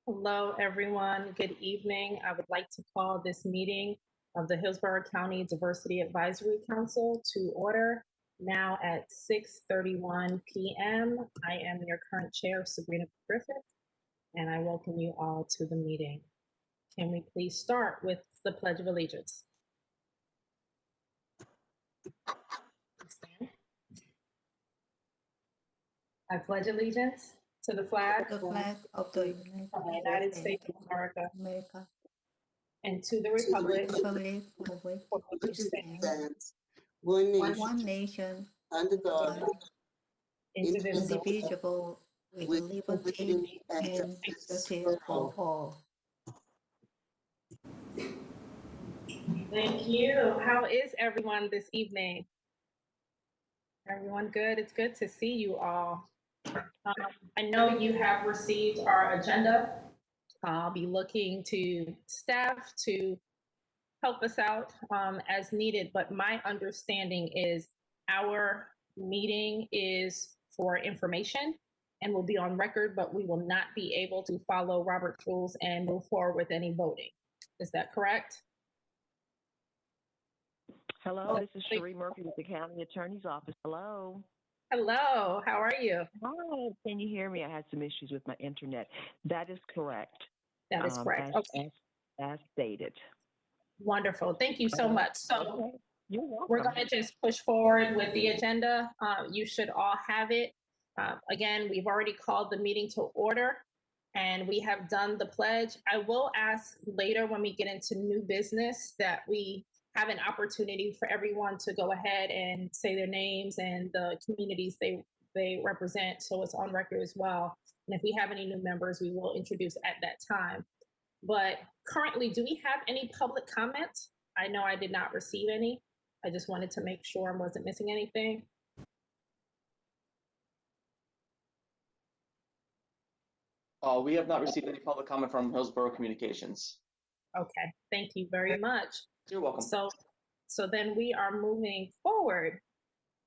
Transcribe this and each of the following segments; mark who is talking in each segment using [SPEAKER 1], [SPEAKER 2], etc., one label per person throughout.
[SPEAKER 1] Hello, everyone. Good evening. I would like to call this meeting of the Hillsborough County Diversity Advisory Council to order now at 6:31 p.m. I am your current chair, Sabrina Griffith, and I welcome you all to the meeting. Can we please start with the Pledge of Allegiance? Stand. I pledge allegiance to the flag
[SPEAKER 2] The flag of the
[SPEAKER 1] United States of America
[SPEAKER 2] America,
[SPEAKER 1] and to the republic
[SPEAKER 2] Republic for
[SPEAKER 1] for which it stands,
[SPEAKER 3] stands one nation
[SPEAKER 2] one nation,
[SPEAKER 3] under God,
[SPEAKER 1] indivisible,
[SPEAKER 2] indivisible, with liberty and justice for all.
[SPEAKER 1] Thank you. How is everyone this evening? Everyone good? It's good to see you all. I know you have received our agenda. I'll be looking to staff to help us out as needed, but my understanding is our meeting is for information and will be on record, but we will not be able to follow Robert's rules and move forward with any voting. Is that correct?
[SPEAKER 4] Hello, this is Cherie Murphy with the County Attorney's Office. Hello.
[SPEAKER 1] Hello, how are you?
[SPEAKER 4] Hi, can you hear me? I had some issues with my internet. That is correct.
[SPEAKER 1] That is correct. Okay.
[SPEAKER 4] As stated.
[SPEAKER 1] Wonderful. Thank you so much. So
[SPEAKER 4] Okay. You're welcome.
[SPEAKER 1] we're going to just push forward with the agenda. You should all have it. Again, we've already called the meeting to order and we have done the pledge. I will ask later when we get into new business that we have an opportunity for everyone to go ahead and say their names and the communities they represent, so it's on record as well. And if we have any new members, we will introduce at that time. But currently, do we have any public comments? I know I did not receive any. I just wanted to make sure I wasn't missing anything.
[SPEAKER 5] We have not received any public comment from Hillsborough Communications.
[SPEAKER 1] Okay, thank you very much.
[SPEAKER 5] You're welcome.
[SPEAKER 1] So then we are moving forward.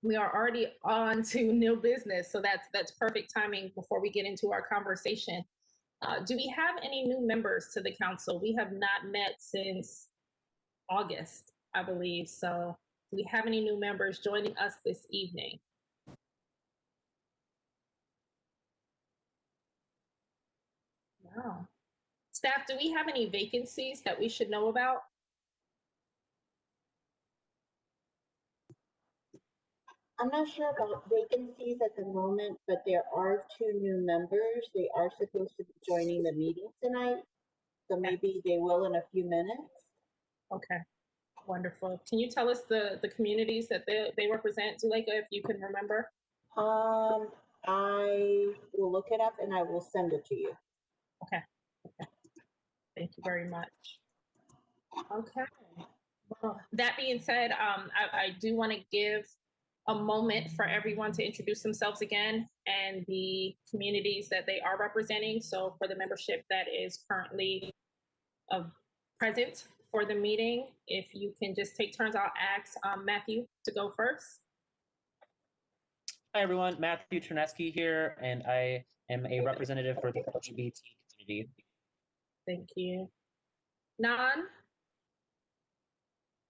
[SPEAKER 1] We are already on to new business, so that's perfect timing before we get into our conversation. Do we have any new members to the council? We have not met since August, I believe. So do we have any new members joining us this evening? No. Staff, do we have any vacancies that we should know about?
[SPEAKER 6] I'm not sure about vacancies at the moment, but there are 2 new members. They are supposed to be joining the meeting tonight, so maybe they will in a few minutes.
[SPEAKER 1] Okay, wonderful. Can you tell us the communities that they represent, Zuleika, if you can remember?
[SPEAKER 6] I will look it up and I will send it to you.
[SPEAKER 1] Okay. Thank you very much. Okay. Well, that being said, I do want to give a moment for everyone to introduce themselves again and the communities that they are representing. So for the membership that is currently present for the meeting, if you can just take turns, I'll ask Matthew to go first.
[SPEAKER 7] Hi everyone, Matthew Terneski here, and I am a representative for the LGBT community.
[SPEAKER 1] Thank you. Nan?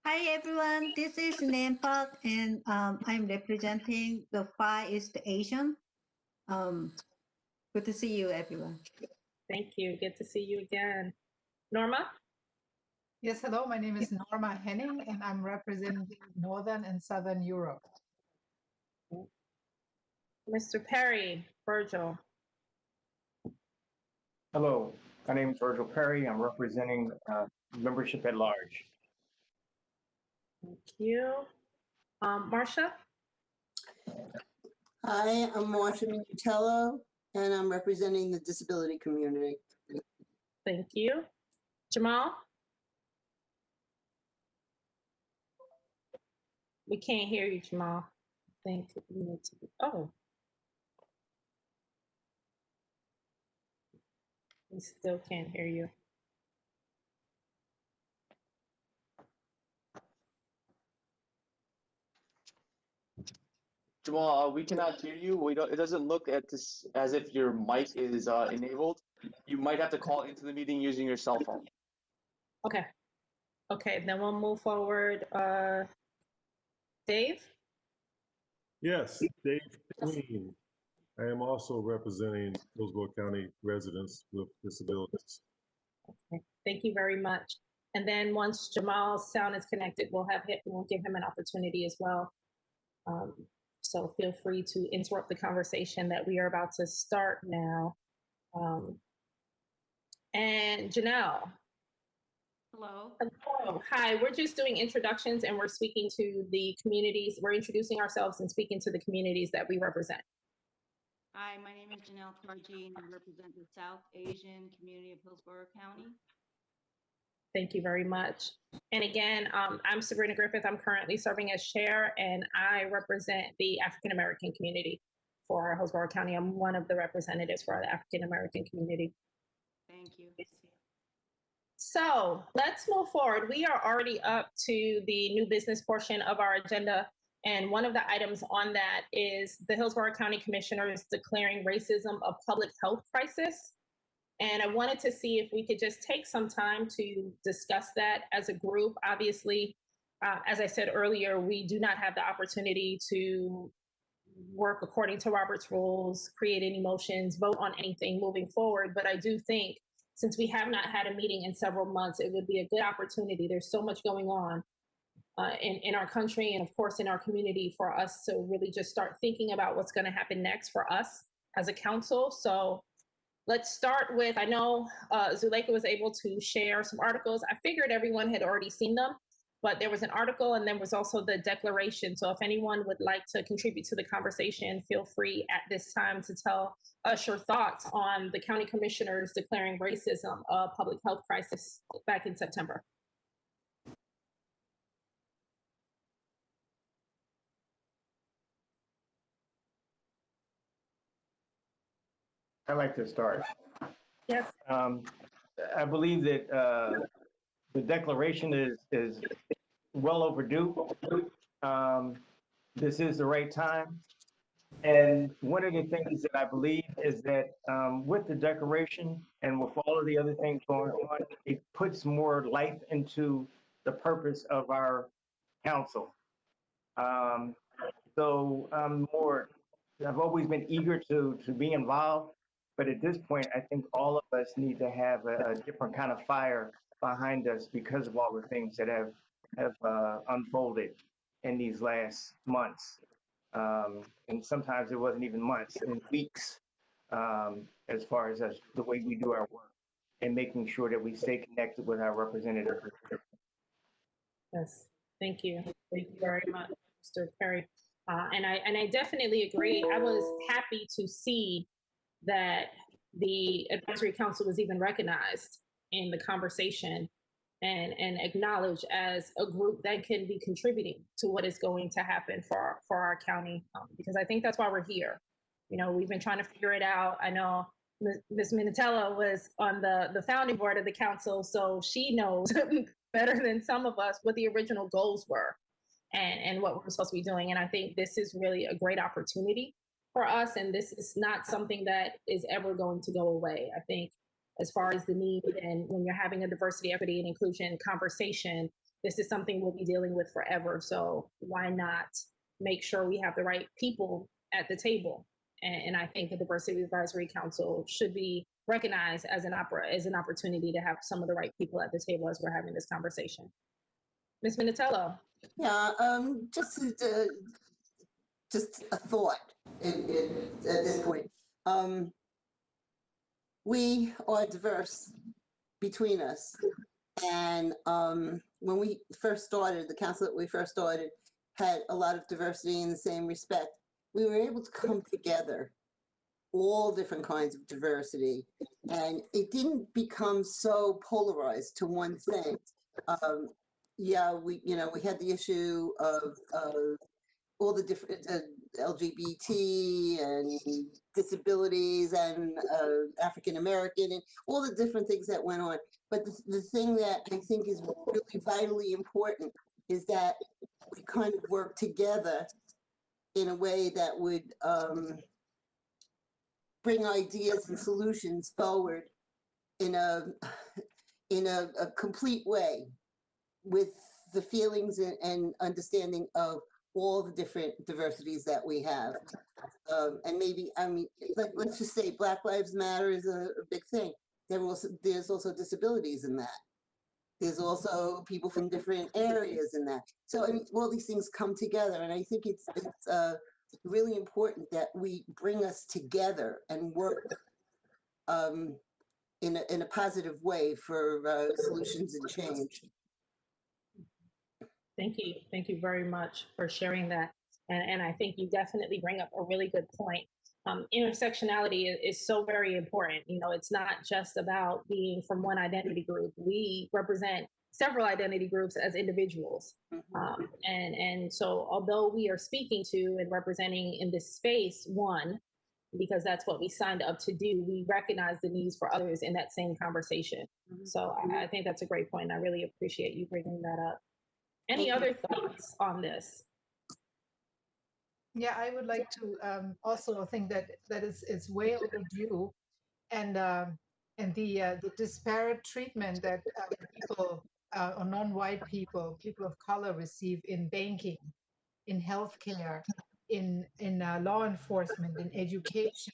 [SPEAKER 2] Hi everyone, this is Nan Park, and I'm representing the Far East Asian. Good to see you, everyone.
[SPEAKER 1] Thank you. Good to see you again. Norma?
[SPEAKER 8] Yes, hello, my name is Norma Henning, and I'm representing Northern and Southern Europe.
[SPEAKER 1] Mr. Perry, Virgil.
[SPEAKER 9] Hello, my name is Virgil Perry. I'm representing membership at large.
[SPEAKER 1] Thank you. Marcia?
[SPEAKER 3] Hi, I'm Marsha Minutello, and I'm representing the disability community.
[SPEAKER 1] Thank you. Jamal? We can't hear you, Jamal. I think we need to, oh. We still can't hear you.
[SPEAKER 5] Jamal, we cannot hear you. We don't. It doesn't look at this as if your mic is enabled. You might have to call into the meeting using your cell phone.
[SPEAKER 1] Okay. Okay, then we'll move forward. Dave?
[SPEAKER 10] Yes, Dave Queen. I am also representing Hillsborough County residents with disabilities.
[SPEAKER 1] Okay, thank you very much. And then once Jamal's sound is connected, we'll give him an opportunity as well. So feel free to interrupt the conversation that we are about to start now. And Janelle.
[SPEAKER 11] Hello.
[SPEAKER 1] Hello. Hi, we're just doing introductions and we're speaking to the communities. We're introducing ourselves and speaking to the communities that we represent.
[SPEAKER 11] Hi, my name is Janelle Tarji and I represent the South Asian community of Hillsborough County.
[SPEAKER 1] Thank you very much. And again, I'm Sabrina Griffith. I'm currently serving as chair and I represent the African American community for Hillsborough County. I'm one of the representatives for the African American community.
[SPEAKER 11] Thank you.
[SPEAKER 1] So let's move forward. We are already up to the new business portion of our agenda. And one of the items on that is the Hillsborough County Commissioners declaring racism a public health crisis. And I wanted to see if we could just take some time to discuss that as a group. Obviously, as I said earlier, we do not have the opportunity to work according to Robert's rules, create any motions, vote on anything moving forward. But I do think since we have not had a meeting in several months, it would be a good opportunity. There's so much going on in our country and of course in our community for us to really just start thinking about what's going to happen next for us as a council. So let's start with, I know Zuleika was able to share some articles. I figured everyone had already seen them, but there was an article and there was also the declaration. So if anyone would like to contribute to the conversation, feel free at this time to tell us your thoughts on the county commissioners declaring racism a public health crisis back in September.
[SPEAKER 9] I'd like to start.
[SPEAKER 1] Yes.
[SPEAKER 9] I believe that the declaration is well overdue. This is the right time. And one of the things that I believe is that with the declaration and with all of the other things going on, it puts more life into the purpose of our council. So I've always been eager to be involved, but at this point, I think all of us need to have a different kind of fire behind us because of all the things that have unfolded in these last months. And sometimes it wasn't even months, in weeks, as far as the way we do our work and making sure that we stay connected with our representatives.
[SPEAKER 1] Yes, thank you. Thank you very much, Mr. Perry. And I definitely agree. I was happy to see that the advisory council was even recognized in the conversation and acknowledged as a group that can be contributing to what is going to happen for our county, because I think that's why we're here. You know, we've been trying to figure it out. I know Ms. Minutella was on the founding board of the council, so she knows better than some of us what the original goals were and what we're supposed to be doing. And I think this is really a great opportunity for us. And this is not something that is ever going to go away. I think as far as the need and when you're having a diversity, equity, and inclusion conversation, this is something we'll be dealing with forever. So why not make sure we have the right people at the table? And I think the Diversity Advisory Council should be recognized as an opportunity to have some of the right people at the table as we're having this conversation. Ms. Minutella.
[SPEAKER 3] Yeah, just a thought at this point. We are diverse between us. And when we first started, the council that we first started had a lot of diversity in the same respect. We were able to come together, all different kinds of diversity, and it didn't become so polarized to one thing. Yeah, we had the issue of all the different LGBT and disabilities and African American and all the different things that went on. But the thing that I think is really vitally important is that we kind of work together in a way that would bring ideas and solutions forward in a a complete way with the feelings and understanding of all the different diversities that we have. And maybe, I mean, let's just say Black Lives Matter is a big thing. There's also disabilities in that. There's also people from different areas in that. So I mean, all these things come together, and I think it's really important that we bring us together and work in a positive way for solutions and change.
[SPEAKER 1] Thank you. Thank you very much for sharing that. And I think you definitely bring up a really good point. Intersectionality is so very important. You know, it's not just about being from one identity group. We represent several identity groups as individuals. And so although we are speaking to and representing in this space one, because that's what we signed up to do, we recognize the needs for others in that same conversation. So I think that's a great point. I really appreciate you bringing that up. Any other thoughts on this?
[SPEAKER 8] Yeah, I would like to also think that it's way overdue, and the disparate treatment that people or non-white people of color receive in banking, in healthcare, in law enforcement, in education,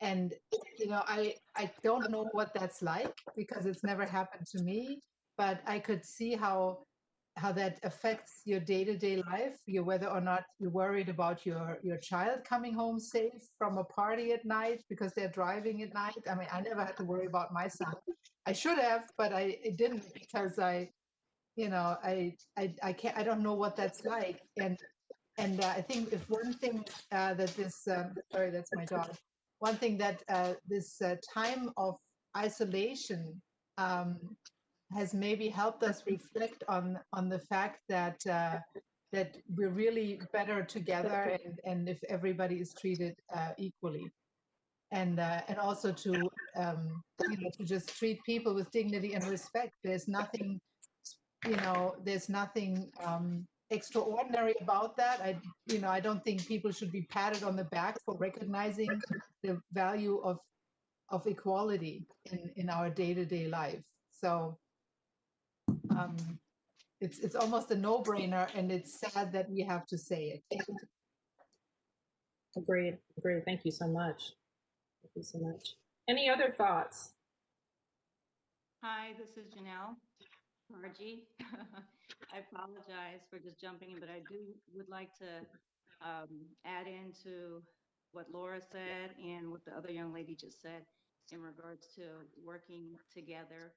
[SPEAKER 8] and you know, I don't know what that's like because it's never happened to me, but I could see how that affects your day-to-day life, whether or not you're worried about your child coming home safe from a party at night because they're driving at night. I mean, I never had to worry about my son. I should have, but I didn't because I can't, I don't know what that's like. And I think if one thing that this sorry, that's my dog. One thing that this time of isolation has maybe helped us reflect on the fact that that we're really better together, and if everybody is treated equally, and also to to just treat people with dignity and respect. There's nothing, there's nothing extraordinary about that. I don't think people should be patted on the back for recognizing the value of equality in our day-to-day life. So it's almost a no-brainer, and it's sad that we have to say it.
[SPEAKER 1] Agreed. Thank you so much. Thank you so much. Any other thoughts?
[SPEAKER 11] Hi, this is Janelle Margie. I apologize for just jumping in, but I would like to add into what Laura said and what the other young lady just said in regards to working together.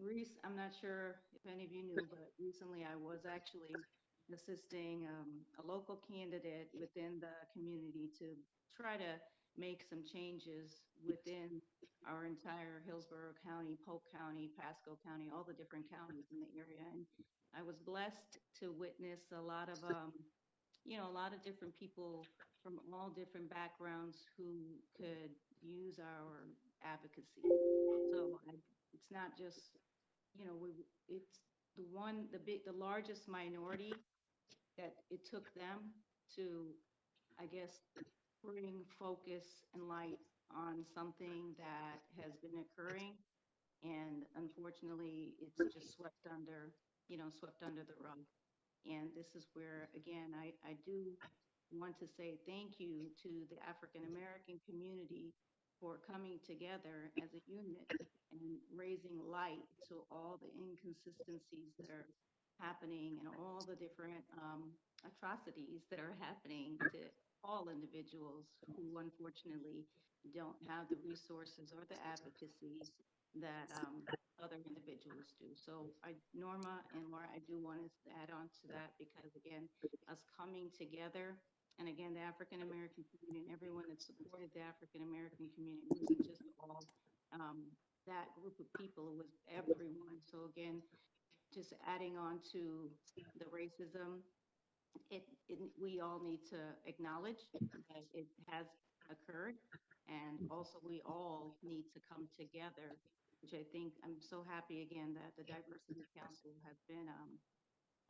[SPEAKER 11] Reese, I'm not sure if any of you knew, but recently I was actually assisting a local candidate within the community to try to make some changes within our entire Hillsborough County, Polk County, Pasco County, all the different counties in the area. And I was blessed to witness a lot of, a lot of different people from all different backgrounds who could use our advocacy. So it's not just, it's the largest minority that it took them to, I guess, bring focus and light on something that has been occurring. And unfortunately, it's just swept under the rug. And this is where, again, I do want to say thank you to the African American community for coming together as a unit and raising light to all the inconsistencies that are happening and all the different atrocities that are happening to all individuals who unfortunately don't have the resources or the advocacy that other individuals do. So Norma and Laura, I do want to add on to that because again, us coming together, and again, the African American community and everyone that supported the African American community wasn't just all that group of people, it was everyone. So again, just adding on to the racism, we all need to acknowledge that it has occurred, and also we all need to come together, which I think I'm so happy again that the Diversity Council has been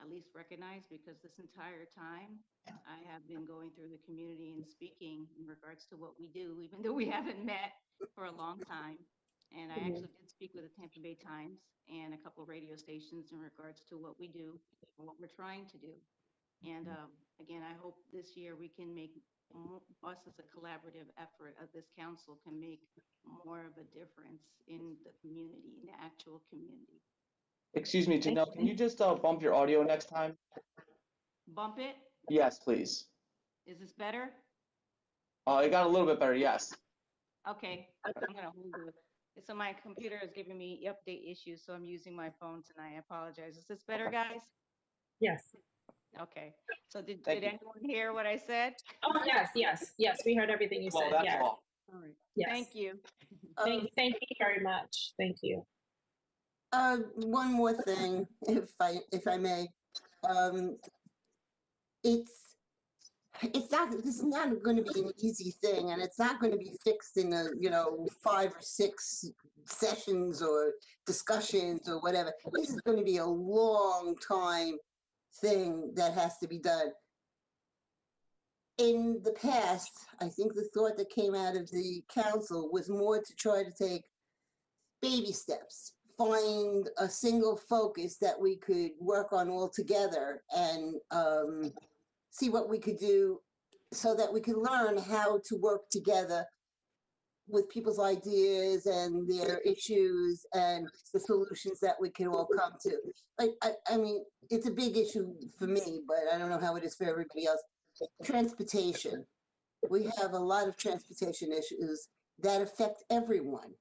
[SPEAKER 11] at least recognized, because this entire time I have been going through the community and speaking in regards to what we do, even though we haven't met for a long time. And I actually did speak with the Tampa Bay Times and a couple of radio stations in regards to what we do and what we're trying to do. And again, I hope this year we can make us as a collaborative effort of this council can make more of a difference in the community, in the actual community.
[SPEAKER 5] Excuse me, Janelle, can you just bump your audio next time?
[SPEAKER 11] Bump it?
[SPEAKER 5] Yes, please.
[SPEAKER 11] Is this better?
[SPEAKER 5] It got a little bit better, yes.
[SPEAKER 11] Okay, I'm gonna hold it. So my computer is giving me update issues, so I'm using my phone tonight. I apologize. Is this better, guys?
[SPEAKER 1] Yes.
[SPEAKER 11] Okay. So did
[SPEAKER 5] Thank you.
[SPEAKER 11] anyone hear what I said?
[SPEAKER 1] Oh, yes. We heard everything you
[SPEAKER 5] Well,
[SPEAKER 1] said.
[SPEAKER 5] that's
[SPEAKER 1] Yes.
[SPEAKER 5] all.
[SPEAKER 11] All right.
[SPEAKER 1] Yes.
[SPEAKER 11] Thank you.
[SPEAKER 1] Thank you very much. Thank you.
[SPEAKER 3] One more thing, if I may. This is not going to be an easy thing, and it's not going to be fixed in 5 or 6 sessions or discussions or whatever. This is going to be a long time thing that has to be done. In the past, I think the thought that came out of the council was more to try to take baby steps, find a single focus that we could work on all together, and see what we could do so that we could learn how to work together with people's ideas and their issues and the solutions that we can all come to. I mean, it's a big issue for me, but I don't know how it is for everybody else. Transportation. We have a lot of transportation issues that affect everyone.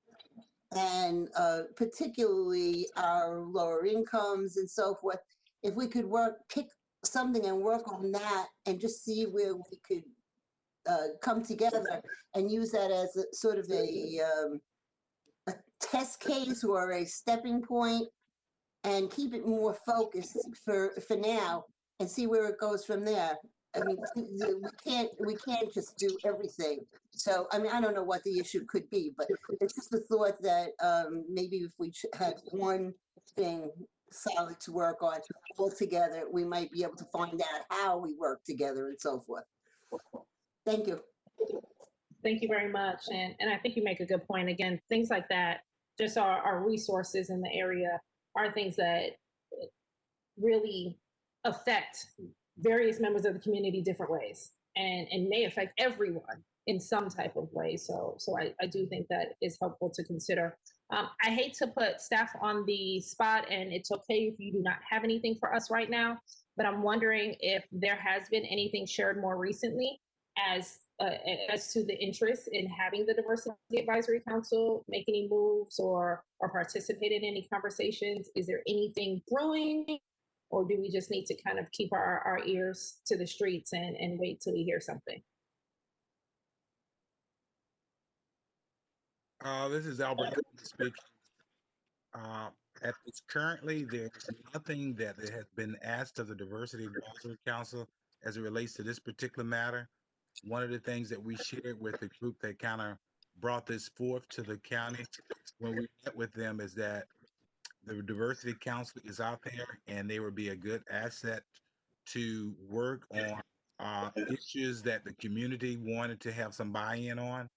[SPEAKER 3] And particularly our lower incomes and so forth. If we could pick something and work on that and just see where we could come together and use that as a sort of a test case or a stepping point, and keep it more focused for now and see where it goes from there. I mean, we can't just do everything. So, I mean, I don't know what the issue could be, but it's just the thought that maybe if we had one thing solid to work on all together, we might be able to find out how we work together and so forth. Thank you.
[SPEAKER 1] Thank you very much. And I think you make a good point. Again, things like that, just our resources in the area are things that really affect various members of the community different ways and may affect everyone in some type of way. So I do think that is helpful to consider. I hate to put staff on the spot, and it's okay if you do not have anything for us right now, but I'm wondering if there has been anything shared more recently as to the interest in having the Diversity Advisory Council make any moves or participate in any conversations. Is there anything brewing, or do we just need to kind of keep our ears to the streets and wait till we hear something?
[SPEAKER 12] This is Albert speaking. Currently, there's nothing that has been asked of the Diversity Advisory Council as it relates to this particular matter. One of the things that we shared with the group that kind of brought this forth to the county when we met with them is that the Diversity Council is out there and they would be a good asset to work on issues that the community wanted to have some buy-in on.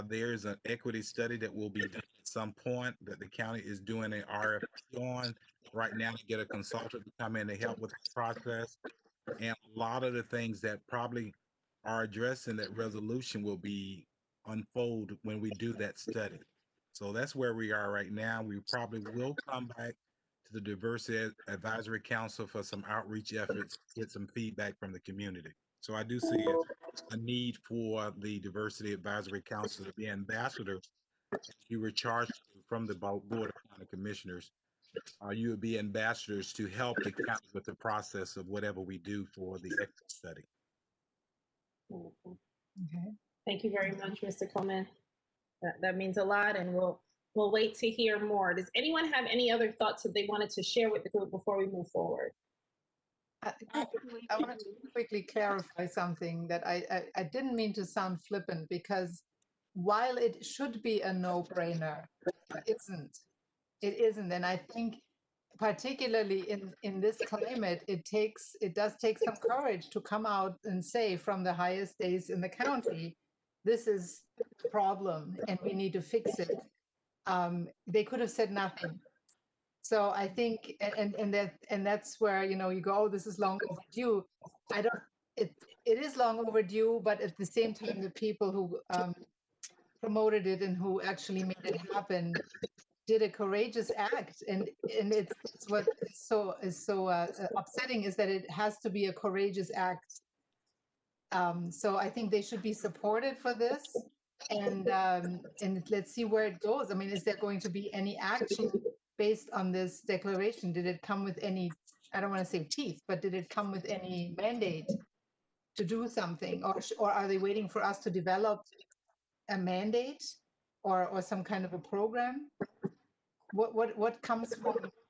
[SPEAKER 12] There's an equity study that will be done at some point that the county is doing an RFP on right now to get a consultant to come in to help with the process. And a lot of the things that probably are addressed in that resolution will be unfold when we do that study. So that's where we are right now. We probably will come back to the Diversity Advisory Council for some outreach efforts, get some feedback from the community. So I do see a need for the Diversity Advisory Council to be ambassadors. You were charged from the Board of County Commissioners. You would be ambassadors to help the county with the process of whatever we do for the exit study.
[SPEAKER 1] Okay. Thank you very much, Mr. Coleman. That means a lot, and we'll wait to hear more. Does anyone have any other thoughts that they wanted to share with the group before we move forward?
[SPEAKER 8] I wanted to quickly clarify something that I didn't mean to sound flippant, because while it should be a no-brainer, it isn't. And I think particularly in this climate, it does take some courage to come out and say from the highest days in the county, this is the problem and we need to fix it. They could have said nothing. So I think, and that's where, you know, you go, oh, this is long overdue. It is long overdue, but at the same time, the people who promoted it and who actually made it happen did a courageous act. And it's what is so upsetting is that it has to be a courageous act. So I think they should be supported for this. And let's see where it goes. I mean, is there going to be any action based on this declaration? Did it come with any, I don't want to say teeth, but did it come with any mandate to do something? Or are they waiting for us to develop a mandate or some kind of a program? What comes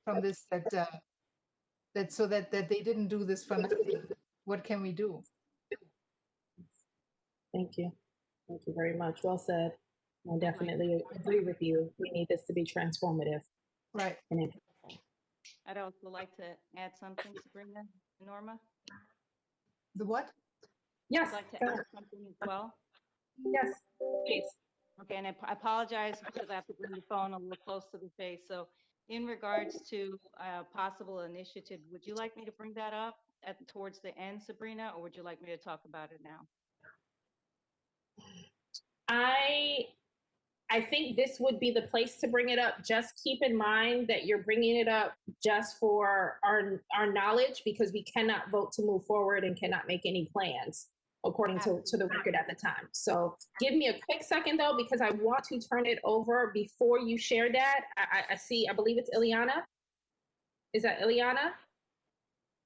[SPEAKER 8] from this that so that they didn't do this for nothing? What can we do?
[SPEAKER 1] Thank you. Thank you very much. Well said. I definitely agree with you. We need this to be transformative.
[SPEAKER 8] Right.
[SPEAKER 1] And
[SPEAKER 11] I'd also like to add something, Sabrina and Norma.
[SPEAKER 8] The what?
[SPEAKER 1] Yes.
[SPEAKER 11] I'd like to add something as well.
[SPEAKER 1] Yes, please.
[SPEAKER 11] Okay, and I apologize because I have to bring the phone a little close to the face. So in regards to a possible initiative, would you like me to bring that up towards the end, Sabrina, or would you like me to talk about it now?
[SPEAKER 1] I think this would be the place to bring it up. Just keep in mind that you're bringing it up just for our knowledge, because we cannot vote to move forward and cannot make any plans according to the record at the time. So give me a quick second though, because I want to turn it over before you share that. I believe it's Ileana. Is that Ileana?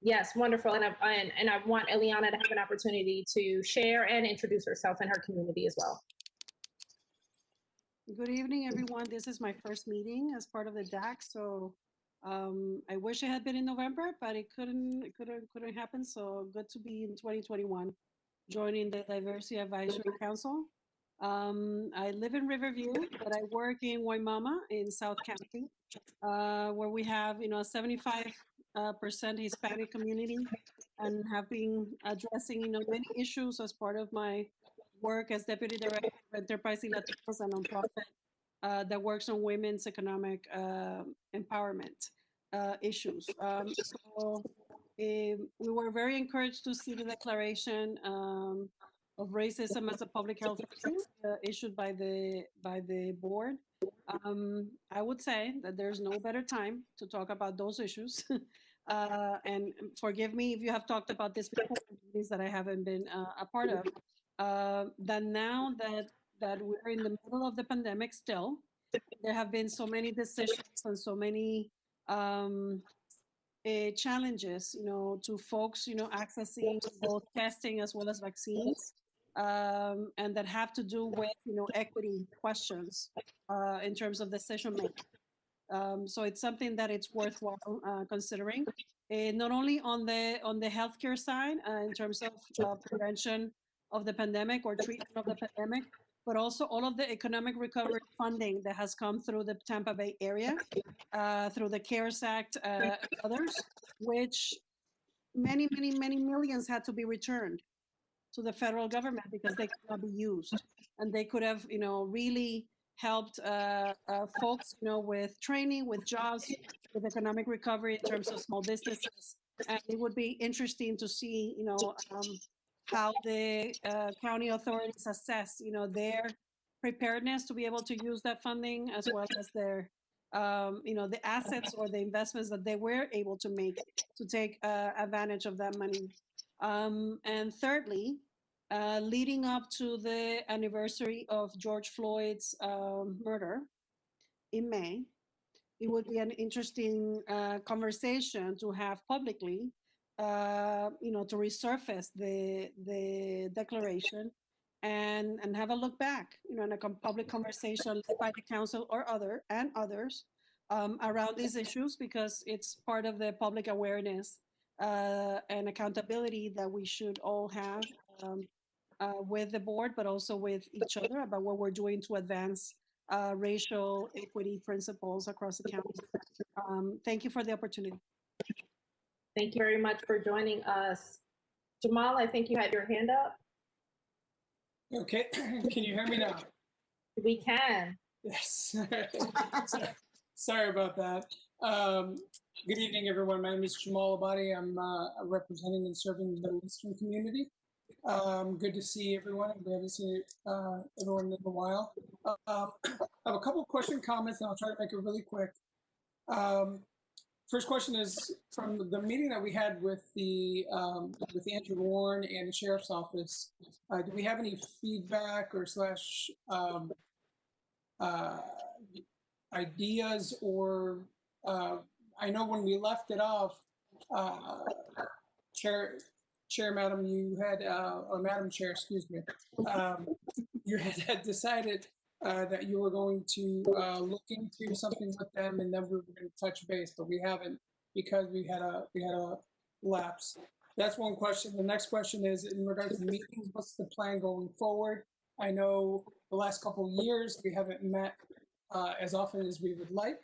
[SPEAKER 1] Yes, wonderful. And I want Ileana to have an opportunity to share and introduce herself and her community as well.
[SPEAKER 13] Good evening, everyone. This is my first meeting as part of the DAC, so I wish it had been in November, but it couldn't happen. So good to be in 2021, joining the Diversity Advisory Council. I live in Riverview, but I work in Waimama in South County, where we have 75% Hispanic community, and have been addressing many issues as part of my work as Deputy Director of Enterprise y Latinos, a nonprofit that works on women's economic empowerment issues. So we were very encouraged to see the declaration of racism as a public health issue issued by the board. I would say that there's no better time to talk about those issues. And forgive me if you have talked about this before, meetings that I haven't been a part of. That now that we're in the middle of the pandemic still, there have been so many decisions and so many challenges, to folks, accessing both testing as well as vaccines, and that have to do with, equity questions in terms of decision making. So it's something that it's worthwhile considering, not only on the healthcare side in terms of prevention of the pandemic or treatment of the pandemic, but also all of the economic recovery funding that has come through the Tampa Bay area, through the CARES Act and others, which many millions had to be returned to the federal government because they could not be used. And they could have, really helped folks, with training, with jobs, with economic recovery in terms of small businesses. And it would be interesting to see, how the county authorities assess, their preparedness to be able to use that funding, as well as their, the assets or the investments that they were able to make to take advantage of that money. And thirdly, leading up to the anniversary of George Floyd's murder in May, it would be an interesting conversation to have publicly, to resurface the declaration and have a look back, in a public conversation led by the council or others around these issues, because it's part of the public awareness and accountability that we should all have with the board, but also with each other, about what we're doing to advance racial equity principles across the county. Thank you for the opportunity.
[SPEAKER 1] Thank you very much for joining us. Jamal, I think you had your hand up.
[SPEAKER 14] Okay, can you hear me now?
[SPEAKER 1] We can.
[SPEAKER 14] Yes. Sorry about that. Good evening, everyone. My name is Jamal Abadi. I'm representing and serving the Middle Eastern community. Good to see everyone. We haven't seen everyone in a while. I have a couple of comments, and I'll try to make it really quick. First question is from the meeting that we had with Andrew Warren and the Sheriff's Office. Do we have any feedback or ideas or I know when we left it off, Chair, Madam, you had, or Madam Chair, excuse me, you had decided that you were going to look into something with them, and then we were going to touch base, but we haven't because we had a lapse. That's one question. The next question is in regards to meetings. What's the plan going forward? I know the last couple of years we haven't met as often as we would like,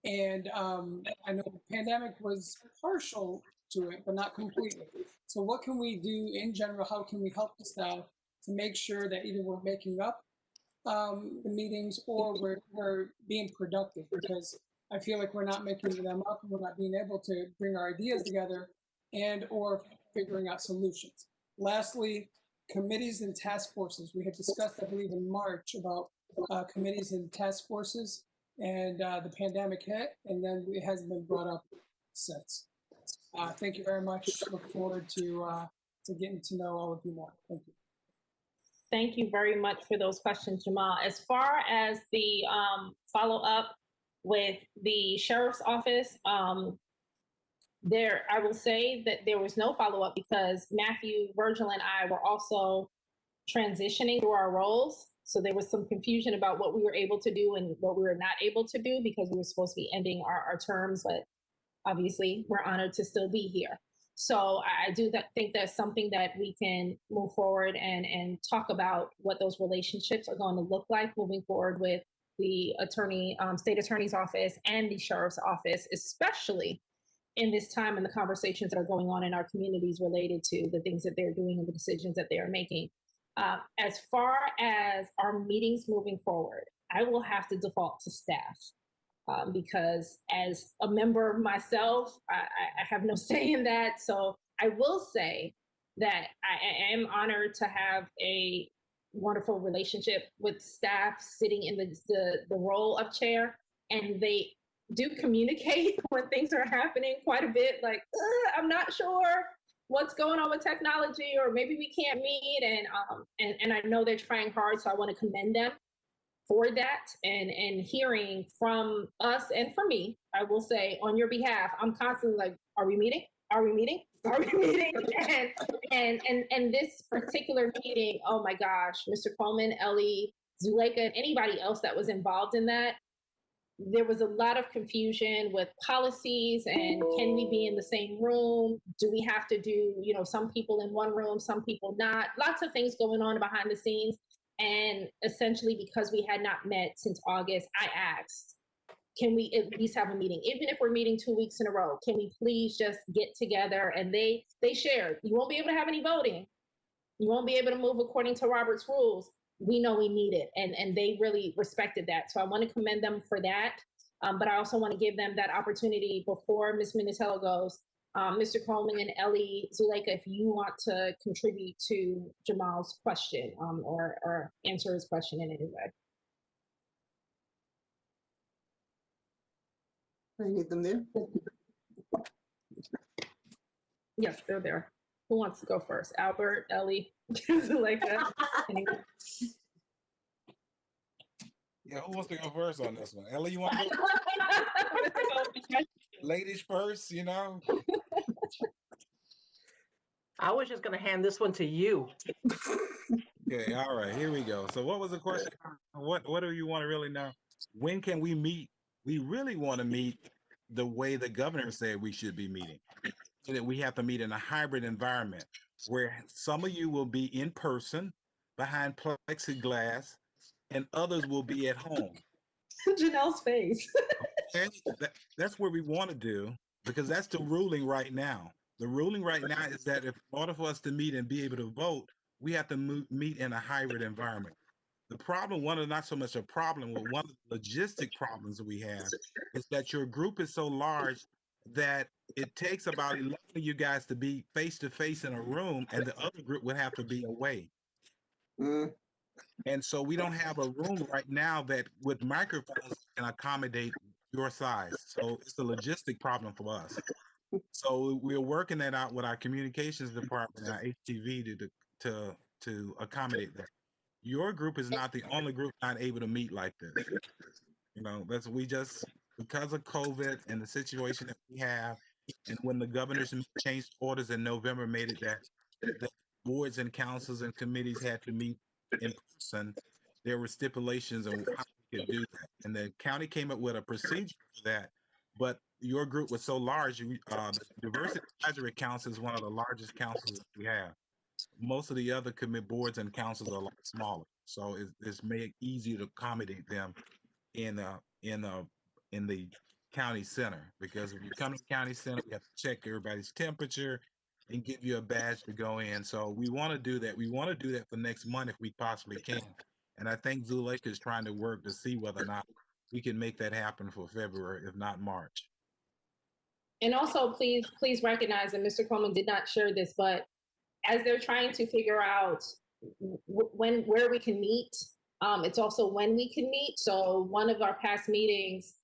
[SPEAKER 14] and I know the pandemic was partial to it, but not completely. So what can we do in general? How can we help the staff to make sure that either we're making up the meetings or we're being productive? Because I feel like we're not making them up and we're not being able to bring our ideas together and or figuring out solutions. Lastly, committees and task forces. We had discussed, I believe, in March about committees and task forces, and the pandemic hit, and then it hasn't been brought up since. Thank you very much. Look forward to getting to know all of you more. Thank you.
[SPEAKER 1] Thank you very much for those questions, Jamal. As far as the follow-up with the Sheriff's Office, I will say that there was no follow-up because Matthew, Virgil, and I were also transitioning through our roles. So there was some confusion about what we were able to do and what we were not able to do because we were supposed to be ending our terms, but obviously we're honored to still be here. So I do think that's something that we can move forward and talk about what those relationships are going to look like moving forward with the state attorney's office and the sheriff's office, especially in this time and the conversations that are going on in our communities related to the things that they're doing and the decisions that they are making. As far as our meetings moving forward, I will have to default to staff. Because as a member myself, I have no say in that. So I will say that I am honored to have a wonderful relationship with staff sitting in the role of chair, and they do communicate when things are happening quite a bit, like, I'm not sure what's going on with technology, or maybe we can't meet, and I know they're trying hard, so I want to commend them for that, and hearing from us and from me, I will say on your behalf, I'm constantly like, are we meeting? Are we meeting? Are we meeting? And this particular meeting, oh my gosh, Mr. Coleman, Ellie, Zuleika, and anybody else that was involved in that, there was a lot of confusion with policies and can we be in the same room? Do we have to do, some people in one room, some people not? Lots of things going on behind the scenes. And essentially, because we had not met since August, I asked, can we at least have a meeting? Even if we're meeting 2 weeks in a row, can we please just get together? And they shared, you won't be able to have any voting. You won't be able to move according to Robert's rules. We know we need it. And they really respected that. So I want to commend them for that. But I also want to give them that opportunity before Ms. Minatello goes. Mr. Coleman and Ellie, Zuleika, if you want to contribute to Jamal's question or answer his question in any way.
[SPEAKER 3] I need them there.
[SPEAKER 1] Yes, they're there. Who wants to go first? Albert, Ellie, Zuleika? Anyone?
[SPEAKER 12] Yeah, who wants to go first on this one? Ellie, you want to go? Ladies first,
[SPEAKER 15] I was just going to hand this one to you.
[SPEAKER 12] Okay, all right, here we go. So what was the question? What do you want to really know? When can we meet? We really want to meet the way the governor said we should be meeting. So that we have to meet in a hybrid environment where some of you will be in person behind plexiglass and others will be at home.
[SPEAKER 1] Janelle's face.
[SPEAKER 12] Okay? That's what we want to do, because that's the ruling right now. The ruling right now is that in order for us to meet and be able to vote, we have to meet in a hybrid environment. The problem, not so much a problem, but one of the logistic problems that we have is that your group is so large that it takes about 11 of you guys to be face to face in a room, and the other group would have to be away. And so we don't have a room right now that with microphones can accommodate your size. So it's a logistic problem for us. So we're working that out with our communications department, our HTV, to accommodate that. Your group is not the only group not able to meet like this. You know, because of COVID and the situation that we have, and when the governors changed orders in November, made it that the boards and councils and committees had to meet in person, there were stipulations on how we could do that. And the county came up with a procedure for that. But your group was so large, the Diversity Advisory Council is one of the largest councils that we have. Most of the other boards and councils are a lot smaller. So it's made it easier to accommodate them in the county center, because if you come to the county center, we have to check everybody's temperature and give you a badge to go in. So we want to do that. We want to do that for next month if we possibly can. And I think Zuleika is trying to work to see whether or not we can make that happen for February, if not March.
[SPEAKER 1] And also, please recognize that Mr. Coleman did not share this, but as they're trying to figure out where we can meet, it's also when we can meet. So one of our past meetings,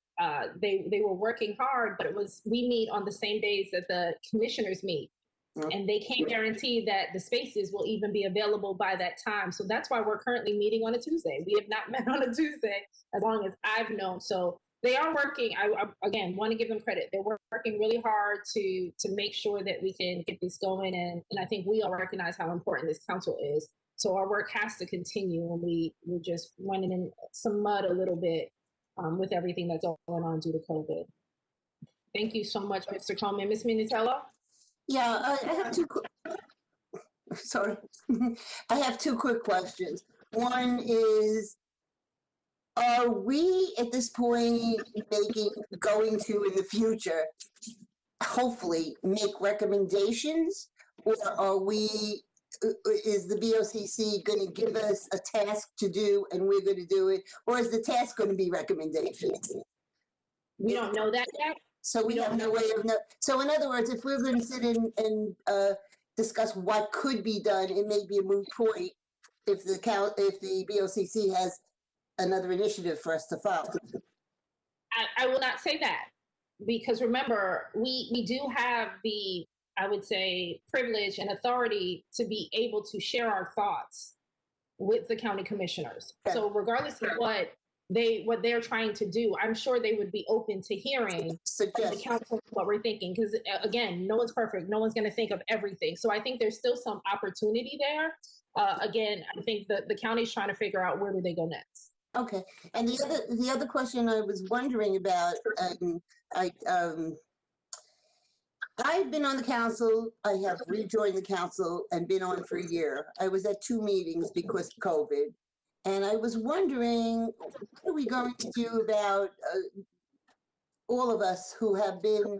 [SPEAKER 1] they were working hard, but we meet on the same days that the commissioners meet. And they can't guarantee that the spaces will even be available by that time. So that's why we're currently meeting on a Tuesday. We have not met on a Tuesday as long as I've known. So they are working. I again want to give them credit. They're working really hard to make sure that we can get this going. And I think we all recognize how important this council is. So our work has to continue, and we're just running in some mud a little bit with everything that's going on due to COVID. Thank you so much, Mr. Coleman. Ms. Minutella?
[SPEAKER 3] Yeah, I have sorry. I have two quick questions. One is, are we at this point going to in the future, hopefully make recommendations, or is the BOCC going to give us a task to do and we're going to do it, or is the task going to be recommendations?
[SPEAKER 1] We don't know that yet.
[SPEAKER 3] So we have no way of know. So in other words, if we're going to sit and discuss what could be done, it may be a moot point if the BOCC has another initiative for us to follow.
[SPEAKER 1] I will not say that, because remember, we do have the, I would say, privilege and authority to be able to share our thoughts with the county commissioners. Okay. So regardless of what they're trying to do, I'm sure they would be open to hearing the council what we're thinking. Because again, no one's perfect. No one's going to think of everything. So I think there's still some opportunity there. Again, I think the county's trying to figure out where do they go next.
[SPEAKER 3] Okay. And the other question I was wondering about, I've been on the council. I have rejoined the council and been on for a year. I was at 2 meetings because of COVID. And I was wondering, what are we going to do about all of us who have been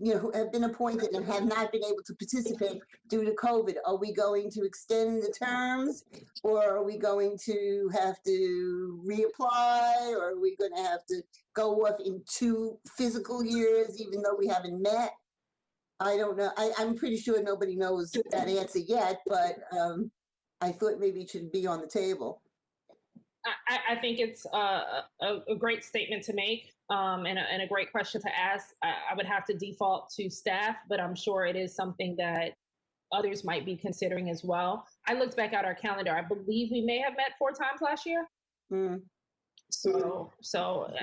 [SPEAKER 3] who have been appointed and have not been able to participate due to COVID? Are we going to extend the terms, or are we going to have to reapply, or are we going to have to go off in 2 physical years, even though we haven't met? I don't know. I'm pretty sure nobody knows that answer yet, but I thought maybe it should be on the table.
[SPEAKER 1] I think it's a great statement to make and a great question to ask. I would have to default to staff, but I'm sure it is something that others might be considering as well. I looked back at our calendar. I believe we may have met 4 times last year. So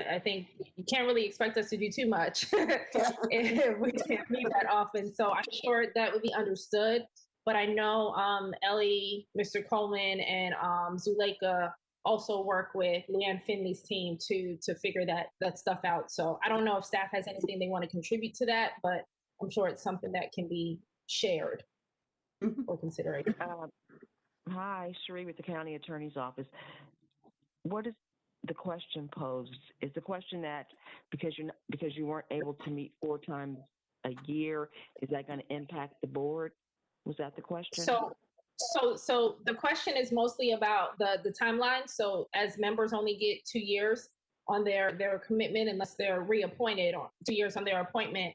[SPEAKER 1] I think you can't really expect us to do too much if we can't meet that often. So I'm sure that would be understood. But I know Ellie, Mr. Coleman, and Zuleika also work with Leanne Finley's team to figure that stuff out. So I don't know if staff has anything they want to contribute to that, but I'm sure it's something that can be shared or considered.
[SPEAKER 4] Hi, Sheree with the County Attorney's Office. what is the question posed? Is the question that because you weren't able to meet 4 times a year, is that going to impact the board? Was that the question?
[SPEAKER 1] So the question is mostly about the timeline. So as members only get 2 years on their commitment unless they're reappointed, or 2 years on their appointment.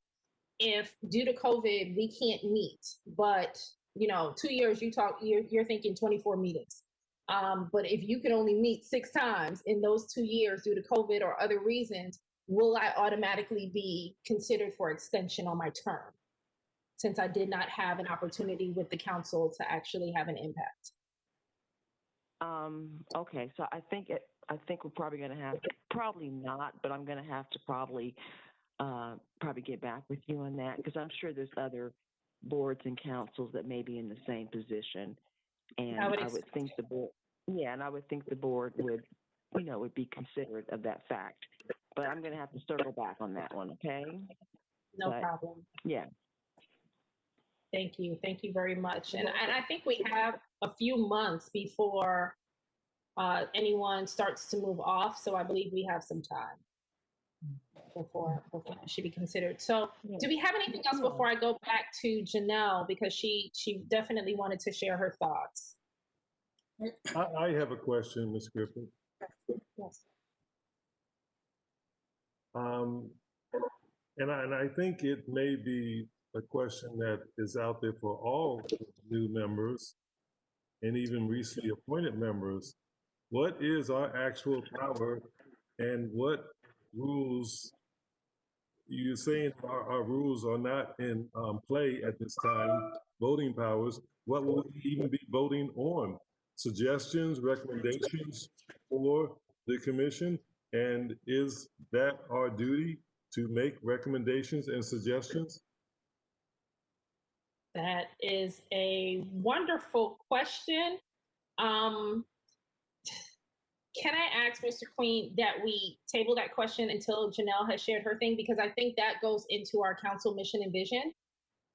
[SPEAKER 1] If due to COVID we can't meet, but 2 years you're thinking 24 meetings. But if you can only meet 6 times in those 2 years due to COVID or other reasons, will I automatically be considered for extension on my term, since I did not have an opportunity with the council to actually have an impact?
[SPEAKER 4] Okay, so I think we're probably going to have, probably not, but I'm going to have to probably get back with you on that, because I'm sure there's other boards and councils that may be in the same position, and I would think the board, and I would think the board would, would be considerate of that fact. But I'm going to have to circle back on that one. Okay.
[SPEAKER 1] No problem.
[SPEAKER 4] Yeah.
[SPEAKER 1] Thank you very much. And I think we have a few months before anyone starts to move off, so I believe we have some time before it should be considered. So do we have anything else before I go back to Janelle, because she definitely wanted to share her thoughts?
[SPEAKER 10] I have a question, Ms. Griffin.
[SPEAKER 1] Yes.
[SPEAKER 10] And I think it may be a question that is out there for all new members and even recently appointed members. What is our actual power, and what rules? You're saying our rules are not in play at this time, voting powers. What will we even be voting on? Suggestions, recommendations for the commission? And is that our duty to make recommendations and suggestions?
[SPEAKER 1] That is a wonderful question. Can I ask Mr. Queen that we table that question until Janelle has shared her thing? Because I think that goes into our council mission and vision.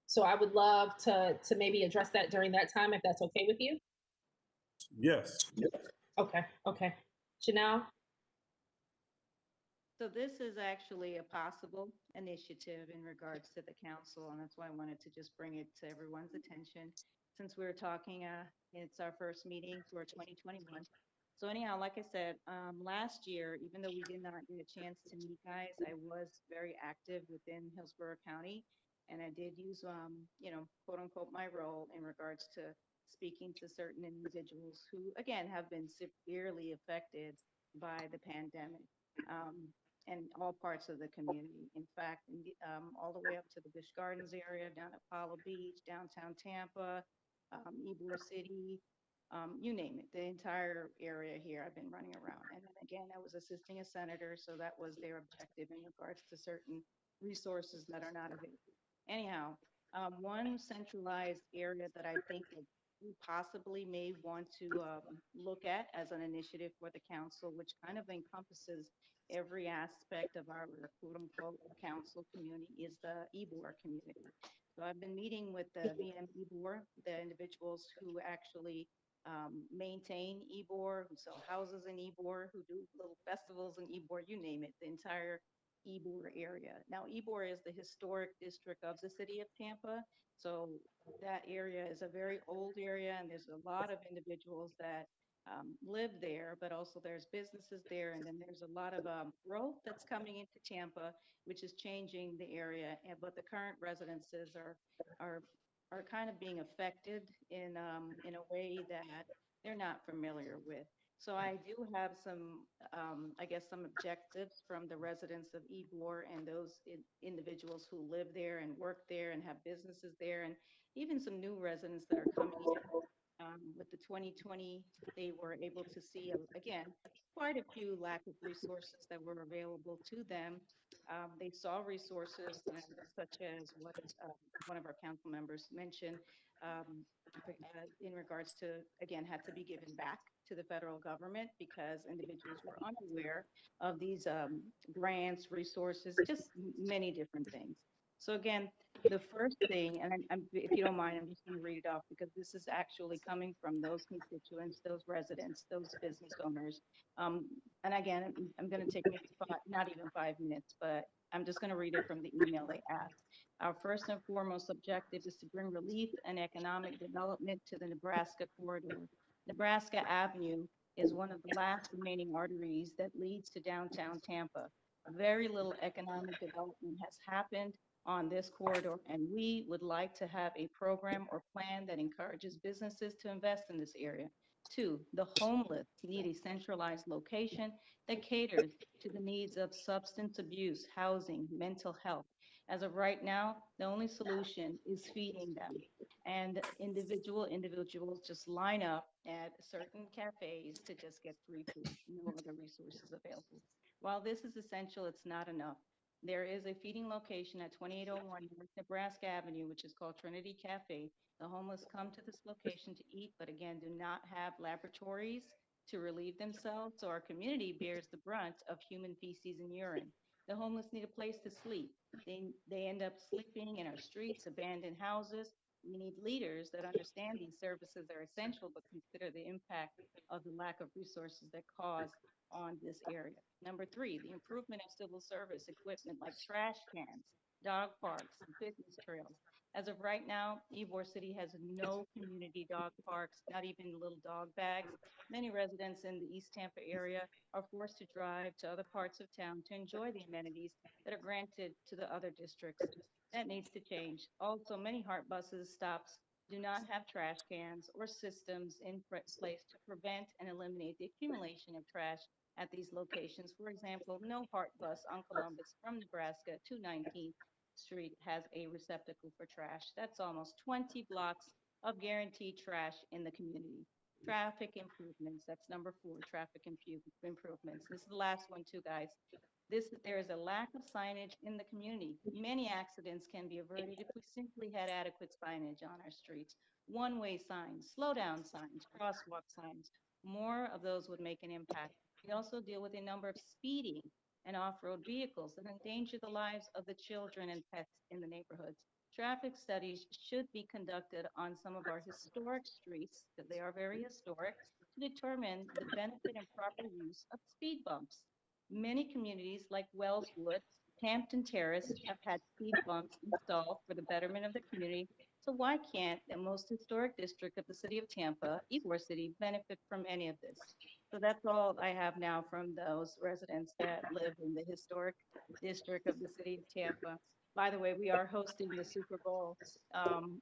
[SPEAKER 1] So I would love to maybe address that during that time, if that's okay with you.
[SPEAKER 10] Yes.
[SPEAKER 1] Okay. Janelle?
[SPEAKER 11] So this is actually a possible initiative in regards to the council, and that's why I wanted to just bring it to everyone's attention. Since we were talking, it's our first meeting for 2021. So anyhow, like I said, last year, even though we did not get a chance to meet, guys, I was very active within Hillsborough County, and I did use, quote unquote, my role in regards to speaking to certain individuals who, again, have been severely affected by the pandemic. And all parts of the community. In fact, all the way up to the Busch Gardens area, down at Apollo Beach, downtown Tampa, Ybor City, you name it, the entire area here I've been running around. And then again, I was assisting a senator, so that was their objective in regards to certain resources that are not available. Anyhow, one centralized area that I think that we possibly may want to look at as an initiative for the council, which kind of encompasses every aspect of our quote unquote council community, is the Ybor community. So I've been meeting with the VM Ybor, the individuals who actually maintain Ybor, who sell houses in Ybor, who do little festivals in Ybor, you name it, the entire Ybor area. Now, Ybor is the historic district of the city of Tampa. So that area is a very old area, and there's a lot of individuals that live there, but also there's businesses there, and then there's a lot of growth that's coming into Tampa, which is changing the area. But the current residences are kind of being affected in a way that they're not familiar with. So I do have some, some objectives from the residents of Ybor and those individuals who live there and work there and have businesses there, and even some new residents that are coming in. With the 2020, they were able to see, again, quite a few lack of resources that were available to them. They saw resources such as what one of our council members mentioned in regards to, again, had to be given back to the federal government because individuals were unaware of these grants, resources, just many different things. So again, the first thing, and if you don't mind, I'm just going to read it off because this is actually coming from those constituents, those residents, those business owners. And again, I'm going to take maybe not even 5 minutes, but I'm just going to read it from the email they asked. Our first and foremost objective is to bring relief and economic development to the Nebraska corridor. Nebraska Avenue is one of the last remaining arteries that leads to downtown Tampa. Very little economic development has happened on this corridor, and we would like to have a program or plan that encourages businesses to invest in this area. Two, the homeless need a centralized location that caters to the needs of substance abuse, housing, mental health. As of right now, the only solution is feeding them. And individuals just line up at certain cafes to just get free food, no other resources available. While this is essential, it's not enough. There is a feeding location at 2801 North Nebraska Avenue, which is called Trinity Cafe. The homeless come to this location to eat, but again, do not have laboratories to relieve themselves, so our community bears the brunt of human feces and urine. The homeless need a place to sleep. They end up sleeping in our streets, abandoned houses. We need leaders that understand these services are essential, but consider the impact of the lack of resources that cause on this area. Number three, the improvement of civil service equipment like trash cans, dog parks, and fitness trails. As of right now, Ybor City has no community dog parks, not even little dog bags. Many residents in the East Tampa area are forced to drive to other parts of town to enjoy the amenities that are granted to the other districts. That needs to change. Also, many Heart buses stops do not have trash cans or systems in place to prevent and eliminate the accumulation of trash at these locations. For example, no Heart bus on Columbus from Nebraska to 19th Street has a receptacle for trash. That's almost 20 blocks of guaranteed trash in the community. Traffic improvements, that's number four, traffic improvements. This is the last one too, guys. There is a lack of signage in the community. Many accidents can be averted if we simply had adequate signage on our streets. One-way signs, slow down signs, crosswalk signs. More of those would make an impact. We also deal with a number of speeding and off-road vehicles that endanger the lives of the children and pets in the neighborhoods. Traffic studies should be conducted on some of our historic streets, because they are very historic, to determine the benefit and proper use of speed bumps. Many communities like Wellswood, Hampton Terrace have had speed bumps installed for the betterment of the community. So why can't the most historic district of the city of Tampa, Ybor City, benefit from any of this? So that's all I have now from those residents that live in the historic district of the city of Tampa. By the way, we are hosting the Super Bowl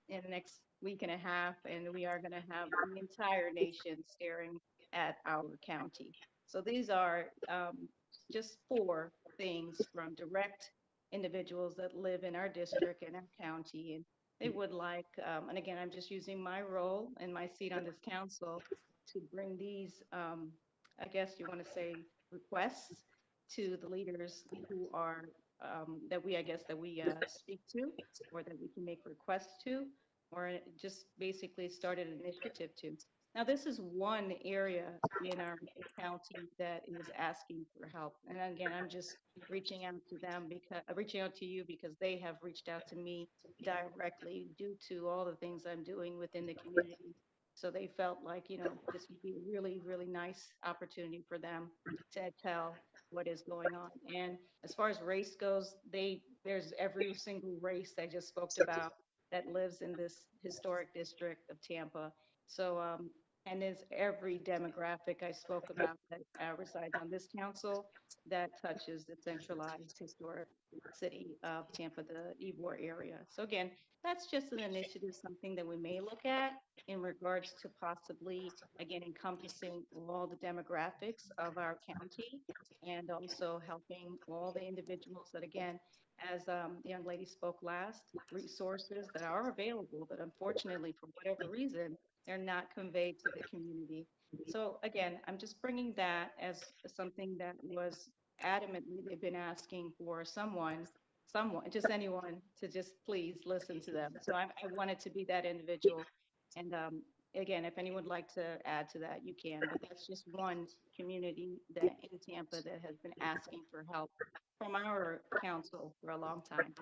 [SPEAKER 11] in the next week and a half, and we are going to have the entire nation staring at our county. So these are just four things from direct individuals that live in our district and our county. And they would like, and again, I'm just using my role and my seat on this council to bring these, I guess you want to say, requests to the leaders who are, that we speak to, or that we can make requests to, or just basically start an initiative to. Now, this is one area in our county that is asking for help. And again, I'm just reaching out to them reaching out to you because they have reached out to me directly due to all the things I'm doing within the community. So they felt like, this would be a really, really nice opportunity for them to tell what is going on. And as far as race goes, there's every single race I just spoke about that lives in this historic district of Tampa. So, and there's every demographic I spoke about that resides on this council that touches the centralized historic city of Tampa, the Ybor area. So again, that's just an initiative, something that we may look at in regards to possibly, again, encompassing all the demographics of our county and also helping all the individuals that, again, as the young lady spoke last, resources that are available, but unfortunately, for whatever reason, they're not conveyed to the community. So again, I'm just bringing that as something that was adamantly they've been asking for someone, just anyone to just please listen to them. So I wanted to be that individual. And again, if anyone would like to add to that, you can. But that's just one community that in Tampa that has been asking for help from our council for a long time.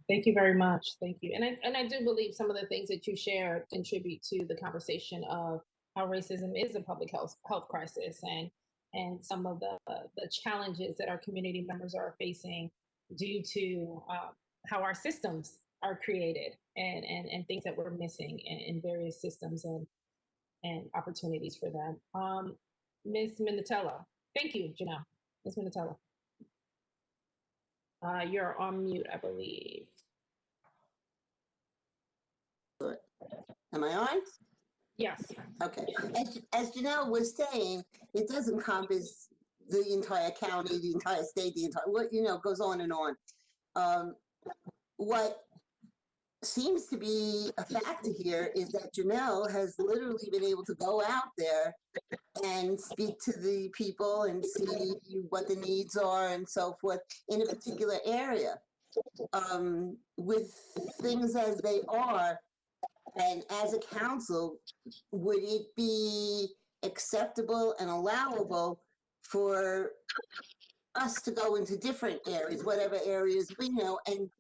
[SPEAKER 1] Thank you very much. Thank you. And I do believe some of the things that you share contribute to the conversation of how racism is a public health crisis, and some of the challenges that our community members are facing due to how our systems are created, and things that we're missing in various systems, and opportunities for them. Ms. Minutella. Thank you, Janelle. Ms. Minutella. You're on mute, I believe.
[SPEAKER 3] Am I on?
[SPEAKER 1] Yes.
[SPEAKER 3] Okay. As Janelle was saying, it does encompass the entire county, the entire state, the entire, what, goes on and on. What seems to be a factor here is that Janelle has literally been able to go out there and speak to the people and see what the needs are and so forth in a particular area. With things as they are, and as a council, would it be acceptable and allowable for us to go into different areas, whatever areas we know, and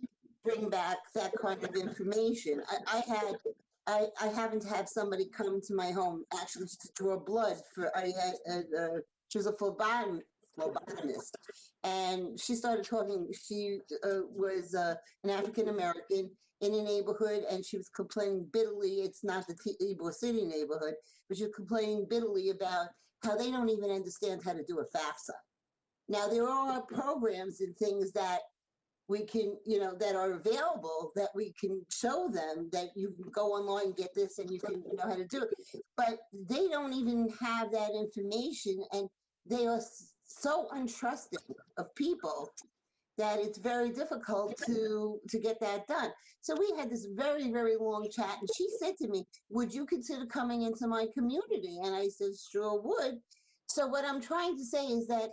[SPEAKER 3] bring back that kind of information? I happened to have somebody come to my home actually to draw blood for, she was a phlebotomist, and she started talking. She was an African American in a neighborhood, and she was complaining bitterly. It's not the Ybor City neighborhood, but she was complaining bitterly about how they don't even understand how to do a FAFSA. Now, there are programs and things that we can, that are available, that we can show them, that you can go online and get this and you can know how to do it. But they don't even have that information, and they are so untrusting of people that it's very difficult to get that done. So we had this very, very long chat, and she said to me, would you consider coming into my community? And I said, sure would. So what I'm trying to say is that,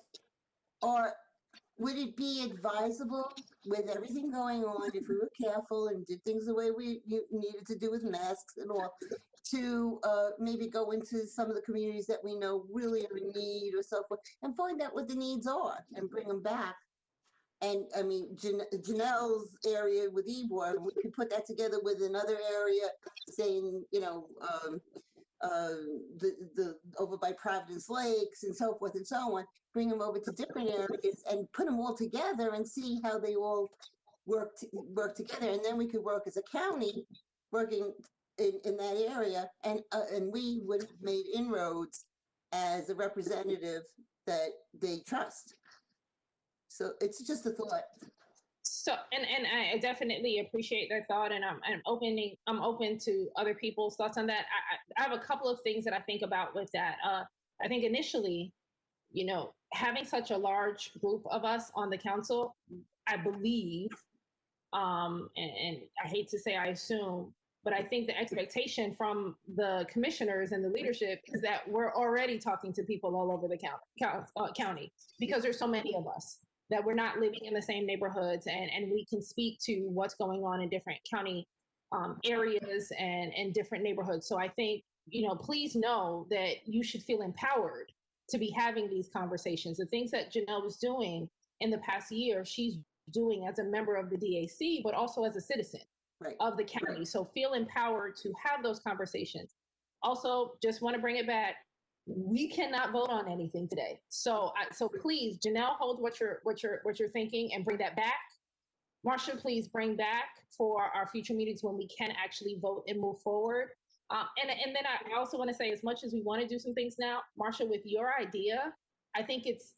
[SPEAKER 3] would it be advisable, with everything going on, if we were careful and did things the way we needed to do with masks and all, to maybe go into some of the communities that we know really are in need or so forth, and find out what the needs are and bring them back? And I mean, Janelle's area with Ybor, we could put that together with another area, saying, the over by Providence Lakes and so forth and so on, bring them over to different areas and put them all together and see how they all work together. And then we could work as a county, working in that area, and we would have made inroads as a representative that they trust. So it's just a thought.
[SPEAKER 1] So, and I definitely appreciate that thought, and I'm open to other people's thoughts on that. I have a couple of things that I think about with that. I think initially, having such a large group of us on the council, I believe, and I hate to say I assume, but I think the expectation from the commissioners and the leadership is that we're already talking to people all over the county, because there's so many of us, that we're not living in the same neighborhoods, and we can speak to what's going on in different county areas and different neighborhoods. So I think, please know that you should feel empowered to be having these conversations. The things that Janelle was doing in the past year, she's doing as a member of the DAC, but also as a citizen of the county. So feel empowered to have those conversations. Also, just want to bring it back. We cannot vote on anything today. So please, Janelle, hold what you're thinking and bring that back. Marsha, please bring back for our future meetings when we can actually vote and move forward. And then I also want to say, as much as we want to do some things now, Marsha, with your idea, I think it's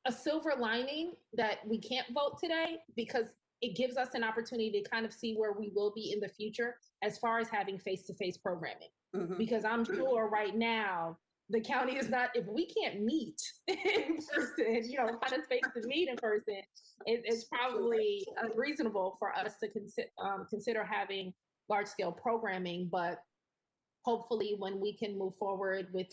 [SPEAKER 1] a silver lining that we can't vote today, because it gives us an opportunity to kind of see where we will be in the future as far as having face-to-face programming. Mm-hmm. Because I'm sure right now the county is not, if we can't meet in person, find a space to meet in person, it's probably unreasonable for us to consider having large-scale programming. But hopefully when we can move forward with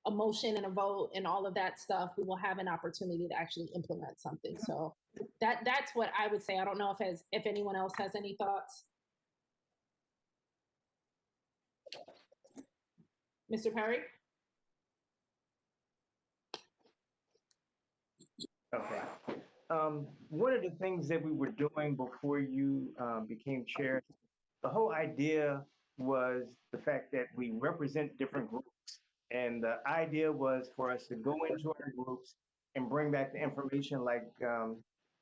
[SPEAKER 1] a motion and a vote and all of that stuff, we will have an opportunity to actually implement something. So that's what I would say. I don't know if anyone else has any thoughts. Mr. Perry?
[SPEAKER 9] Okay. one of the things that we were doing before you became chair, the whole idea was the fact that we represent different groups. And the idea was for us to go into our groups and bring back the information like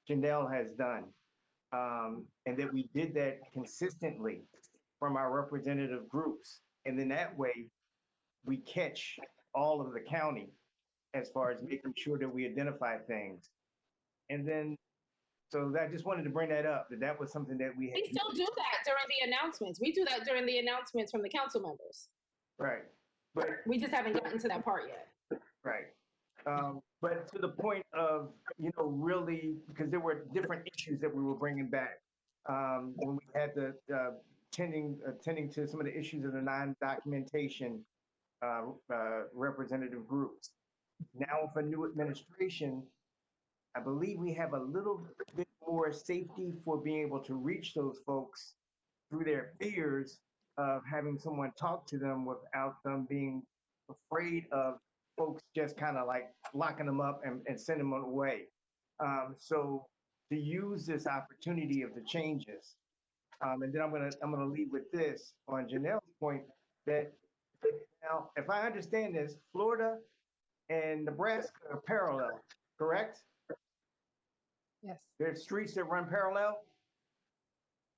[SPEAKER 9] Janelle has done. And that we did that consistently from our representative groups. And then that way we catch all of the county as far as making sure that we identify things. And then, so I just wanted to bring that up, that was something that we had.
[SPEAKER 1] We still do that during the announcements. We do that during the announcements from the council members.
[SPEAKER 9] Right. But
[SPEAKER 1] we just haven't gotten to that part yet.
[SPEAKER 9] Right. But to the point of, you know, really, because there were different issues that we were bringing back when we had the attending to some of the issues of the non-documentation representative groups. Now for new administration, I believe we have a little bit more safety for being able to reach those folks through their fears of having someone talk to them without them being afraid of folks just kind of like locking them up and sending them away. So to use this opportunity of the changes, and then I'm gonna leave with this on Janelle's point that now, if I understand this, Florida and Nebraska are parallel, correct?
[SPEAKER 8] Yes.
[SPEAKER 9] There's streets that run parallel.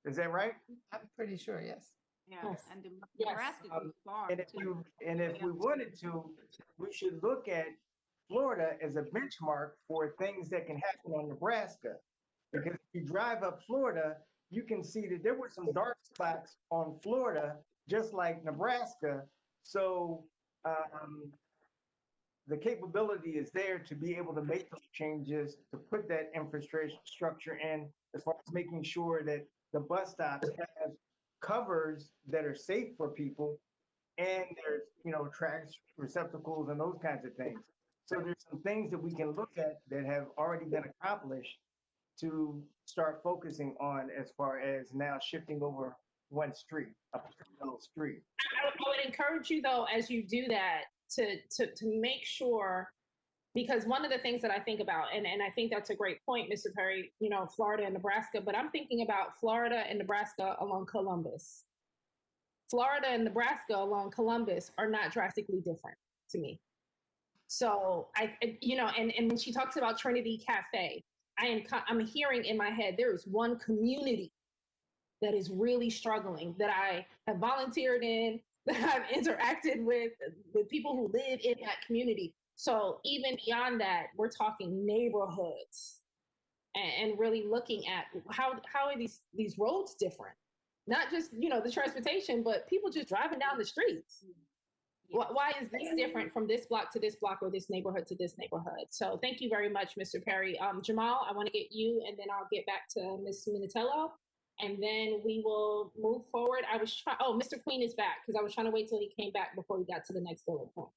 [SPEAKER 9] Is that right?
[SPEAKER 8] I'm pretty sure, yes.
[SPEAKER 11] Yeah,
[SPEAKER 1] Yes.
[SPEAKER 11] and the
[SPEAKER 1] Yes.
[SPEAKER 11] Nebraska goes far
[SPEAKER 9] And if
[SPEAKER 11] too.
[SPEAKER 9] we wanted to, we should look at Florida as a benchmark for things that can happen on Nebraska. Because if you drive up Florida, you can see that there were some dark spots on Florida, just like Nebraska. So the capability is there to be able to make those changes, to put that infrastructure in, as far as making sure that the bus stops have covers that are safe for people, and there's, you know, trash receptacles and those kinds of things. So there's some things that we can look at that have already been accomplished to start focusing on as far as now shifting over one street, a particular street.
[SPEAKER 1] I would encourage you though, as you do that, to make sure, because one of the things that I think about, and I think that's a great point, Mr. Perry, you know, Florida and Nebraska, but I'm thinking about Florida and Nebraska along Columbus. Florida and Nebraska along Columbus are not drastically different to me. So you know, and when she talks about Trinity Cafe, I'm hearing in my head, there is one community that is really struggling, that I have volunteered in, that I've interacted with people who live in that community. So even beyond that, we're talking neighborhoods and really looking at how are these roads different? Not just, you know, the transportation, but people just driving down the streets. Why is this different from this block to this block or this neighborhood to this neighborhood? So thank you very much, Mr. Perry. Jamal, I want to get you, and then I'll get back to Ms. Minatello, and then we will move forward. Mr. Queen is back, because I was trying to wait till he came back before we got to the next bullet point.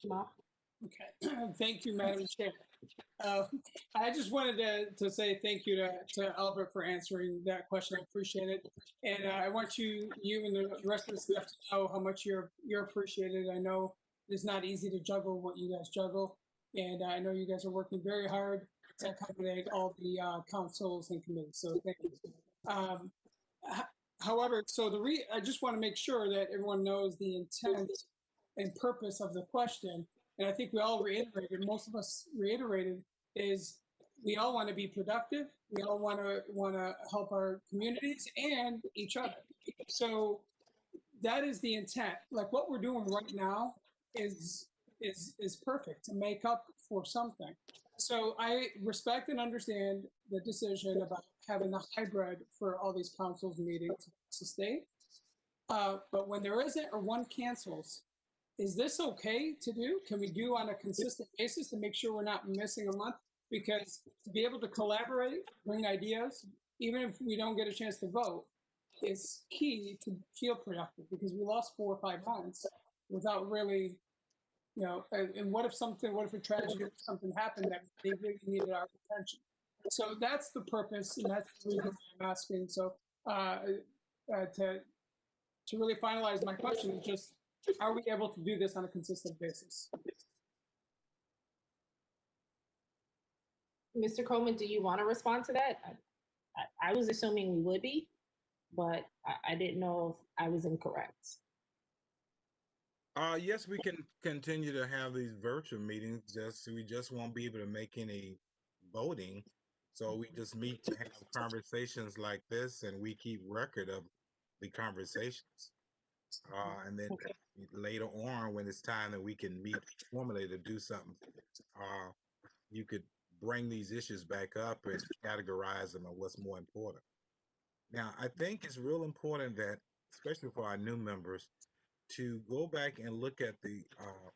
[SPEAKER 1] Jamal?
[SPEAKER 14] Okay, thank you, Madam Chair. I just wanted to say thank you to Albert for answering that question. I appreciate it. And I want you and the rest of the staff to know how much you're appreciated. I know it's not easy to juggle what you guys juggle. And I know you guys are working very hard to accommodate all the councils and committees. So thank you. However, I just want to make sure that everyone knows the intent and purpose of the question. And I think we all reiterated, most of us reiterated, is we all want to be productive. We all want to help our communities and each other. So that is the intent. Like what we're doing right now is perfect to make up for something. So I respect and understand the decision about having the hybrid for all these councils meetings across the state. But when there isn't or one cancels, is this okay to do? Can we do on a consistent basis to make sure we're not missing a month? Because to be able to collaborate, bring ideas, even if we don't get a chance to vote, is key to feel productive, because we lost 4 or 5 months without really, you know, and what if a tragedy or something happened that they really needed our attention? So that's the purpose, and that's the reason I'm asking. So to really finalize my question is just, are we able to do this on a consistent basis?
[SPEAKER 1] Mr. Coleman, do you want to respond to that? I was assuming we would be, but I didn't know if I was incorrect.
[SPEAKER 12] Yes, we can continue to have these virtual meetings. We just won't be able to make any voting. So we just meet to have conversations like this, and we keep record of the conversations. And then later on, when it's time that we can meet formally to do something, you could bring these issues back up and categorize them on what's more important. Now, I think it's real important that, especially for our new members, to go back and look at the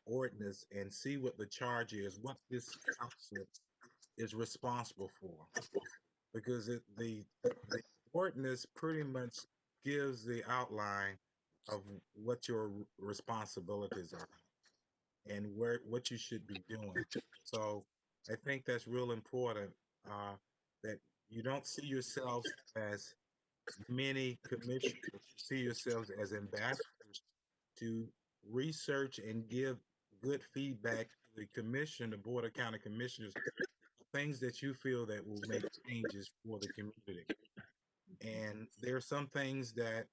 [SPEAKER 12] ordinance and see what the charge is, what this council is responsible for. Because the ordinance pretty much gives the outline of what your responsibilities are and what you should be doing. So I think that's real important, that you don't see yourselves as many commissioners, you see yourselves as ambassadors to research and give good feedback to the commission, the Board of County Commissioners, things that you feel that will make changes for the community. And there are some things that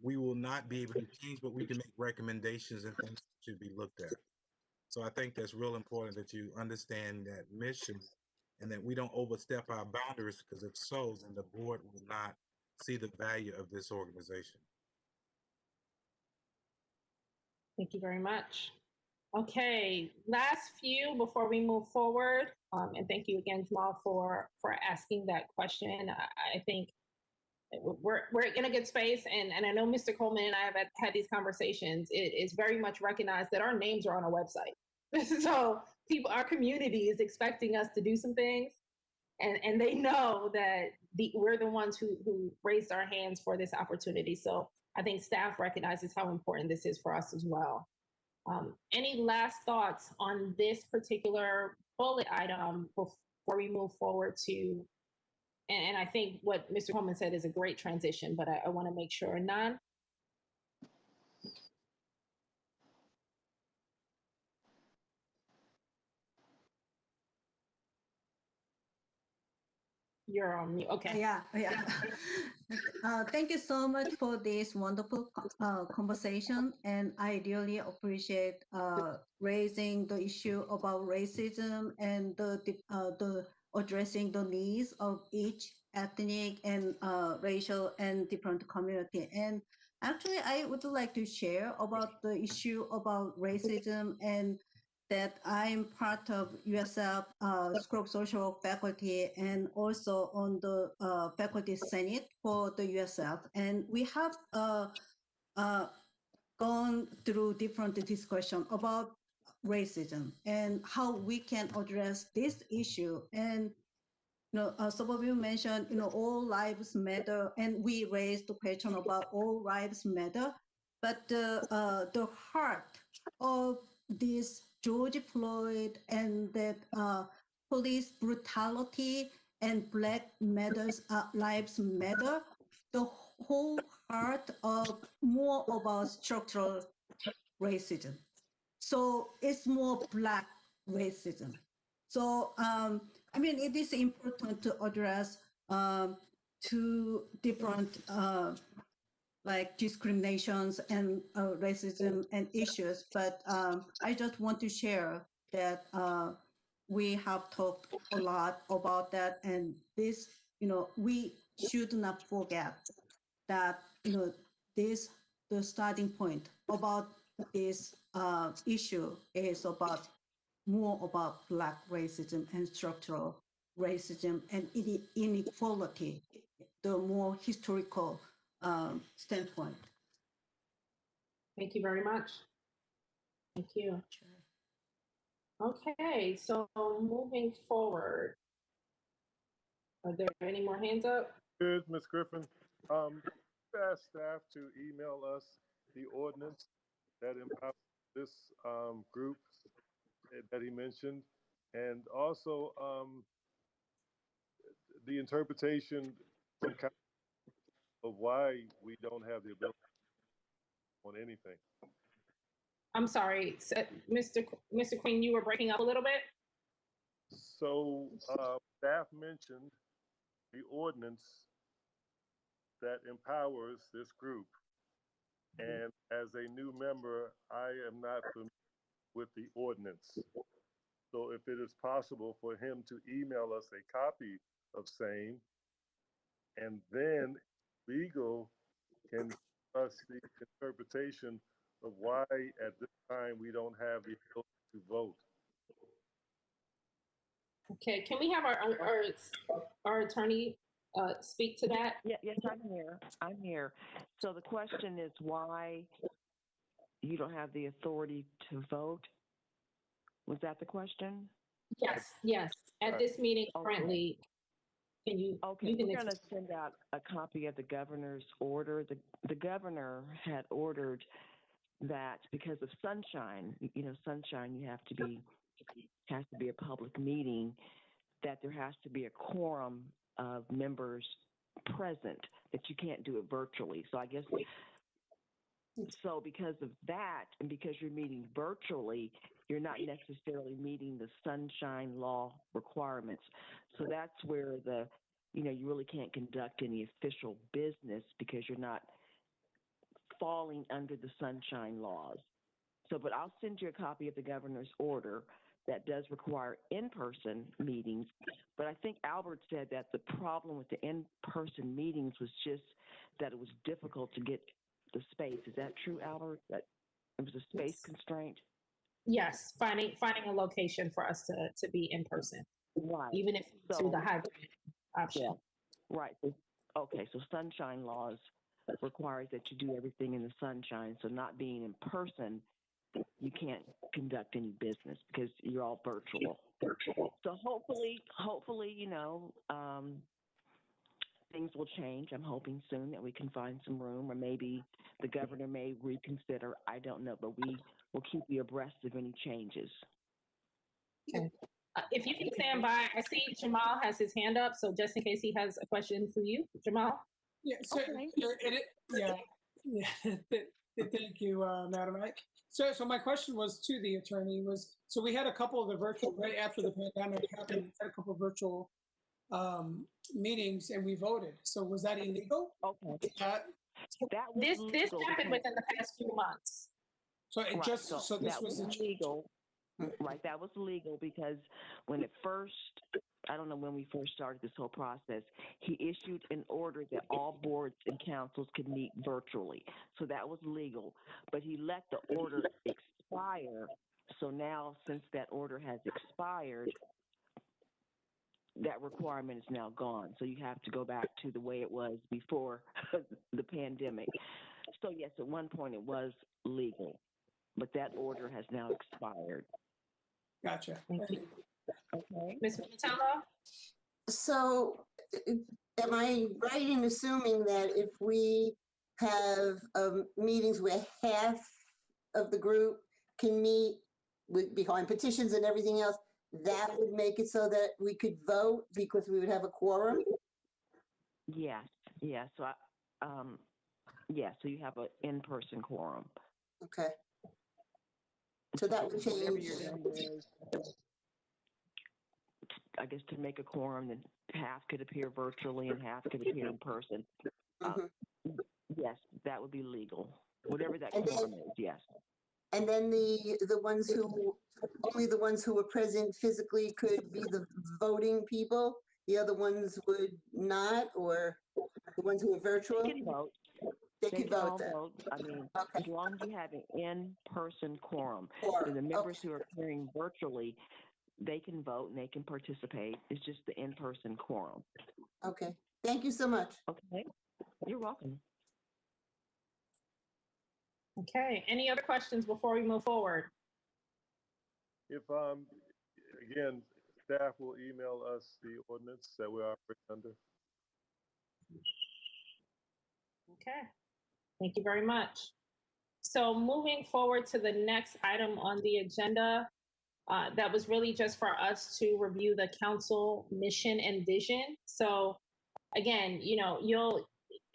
[SPEAKER 12] we will not be able to change, but we can make recommendations and things that should be looked at. So I think that's real important that you understand that mission and that we don't overstep our boundaries, because if so, then the board will not see the value of this organization.
[SPEAKER 1] Thank you very much. Okay, last few before we move forward. And thank you again, Jamal, for asking that question. I think we're in a good space, and I know Mr. Coleman and I have had these conversations. It is very much recognized that our names are on a website. So our community is expecting us to do some things, and they know that we're the ones who raised our hands for this opportunity. So I think staff recognizes how important this is for us as well. Any last thoughts on this particular bullet item before we move forward to, and I think what Mr. Coleman said is a great transition, but I want to make sure. None? You're on mute. Okay.
[SPEAKER 2] Yeah. Thank you so much for this wonderful conversation, and I really appreciate raising the issue about racism and the addressing the needs of each ethnic and racial and different community. And actually, I would like to share about the issue about racism, and that I'm part of USF School of Social faculty and also on the faculty senate for the USF. And we have gone through different discussion about racism and how we can address this issue. And some of you mentioned, all lives matter, and we raised the question about all lives matter. But the heart of this George Floyd and that police brutality and Black lives matter, the whole heart of more about structural racism. So it's more Black racism. So, it is important to address two different like discriminations and racism and issues, but I just want to share that we have talked a lot about that, and this, we should not forget that, the starting point about this issue is more about Black racism and structural racism and inequality, the more historical standpoint.
[SPEAKER 1] Thank you very much. Thank you. Okay, so moving forward, are there any more hands up?
[SPEAKER 16] Good, Ms. Griffin. Ask staff to email us the ordinance that empowers this group that he mentioned, and also the interpretation from of why we don't have the ability on anything.
[SPEAKER 1] I'm sorry, Mr. Queen, you were breaking up a little bit.
[SPEAKER 16] So staff mentioned the ordinance that empowers this group. And as a new member, I am not familiar with the ordinance. So if it is possible for him to email us a copy of same, and then legal can give us the interpretation of why at this time we don't have the ability to vote.
[SPEAKER 1] Okay, can we have our attorney speak to that?
[SPEAKER 4] Yeah, yes, I'm here. I'm here. So the question is why you don't have the authority to vote? Was that the question?
[SPEAKER 1] Yes. At this meeting currently, can you?
[SPEAKER 4] Okay,
[SPEAKER 1] you can
[SPEAKER 4] we're going to send out a copy of the governor's order. The governor had ordered that because of sunshine, sunshine, has to be a public meeting, that there has to be a quorum of members present, that you can't do it virtually. So I guess, so because of that, and because you're meeting virtually, you're not necessarily meeting the sunshine law requirements. So that's where you really can't conduct any official business because you're not falling under the sunshine laws. So, but I'll send you a copy of the governor's order that does require in-person meetings. But I think Albert said that the problem with the in-person meetings was just that it was difficult to get the space. Is that true, Albert? That it was a space constraint?
[SPEAKER 1] Yes, finding a location for us to be in person,
[SPEAKER 4] right?
[SPEAKER 1] Even if through the hybrid option.
[SPEAKER 4] Yeah. Right. Okay. So sunshine laws requires that you do everything in the sunshine. So not being in person, you can't conduct any business because you're all virtual. So hopefully, things will change. I'm hoping soon that we can find some room, or maybe the governor may reconsider. I don't know, but we will keep you abreast of any changes.
[SPEAKER 1] Okay. If you can stand by, I see Jamal has his hand up, so just in case he has a question for you, Jamal.
[SPEAKER 14] Yeah. So thank you, Madam. So my question was to the attorney so we had a couple of the virtual right after the pandemic happened. We had a couple of virtual meetings and we voted. So was that illegal?
[SPEAKER 4] Okay.
[SPEAKER 1] This happened within the past few months.
[SPEAKER 14] So it
[SPEAKER 4] right.
[SPEAKER 14] just so this
[SPEAKER 4] that
[SPEAKER 14] was
[SPEAKER 4] legal. Right, that was legal because when it first, I don't know when we first started this whole process, he issued an order that all boards and councils could meet virtually. So that was legal, but he let the order expire. So now, since that order has expired, that requirement is now gone. So you have to go back to the way it was before the pandemic. So yes, at one point it was legal, but that order has now expired.
[SPEAKER 14] Gotcha.
[SPEAKER 1] Thank you.
[SPEAKER 4] Okay.
[SPEAKER 1] Ms. Montello?
[SPEAKER 3] So am I right in assuming that if we have meetings where half of the group can meet behind petitions and everything else, that would make it so that we could vote because we would have a quorum?
[SPEAKER 4] Yes. So so you have an in-person quorum.
[SPEAKER 3] Okay. So that would change.
[SPEAKER 4] Whatever your number is, I guess to make a quorum, then half could appear virtually and half could appear in person. Yes, that would be legal. Whatever that quorum is, yes.
[SPEAKER 3] And then the ones who, only the ones who were present physically could be the voting people? The other ones would not, or the ones who are virtual?
[SPEAKER 4] They can vote.
[SPEAKER 3] They could vote then.
[SPEAKER 4] I mean, as long as you have an in-person quorum. And the members who are appearing virtually, they can vote and they can participate. It's just the in-person quorum.
[SPEAKER 3] Okay. Thank you so much.
[SPEAKER 4] Okay. You're welcome.
[SPEAKER 1] Okay. Any other questions before we move forward?
[SPEAKER 16] If again, staff will email us the ordinance that we're operating under.
[SPEAKER 1] Okay. Thank you very much. So moving forward to the next item on the agenda, that was really just for us to review the council mission and vision. So again,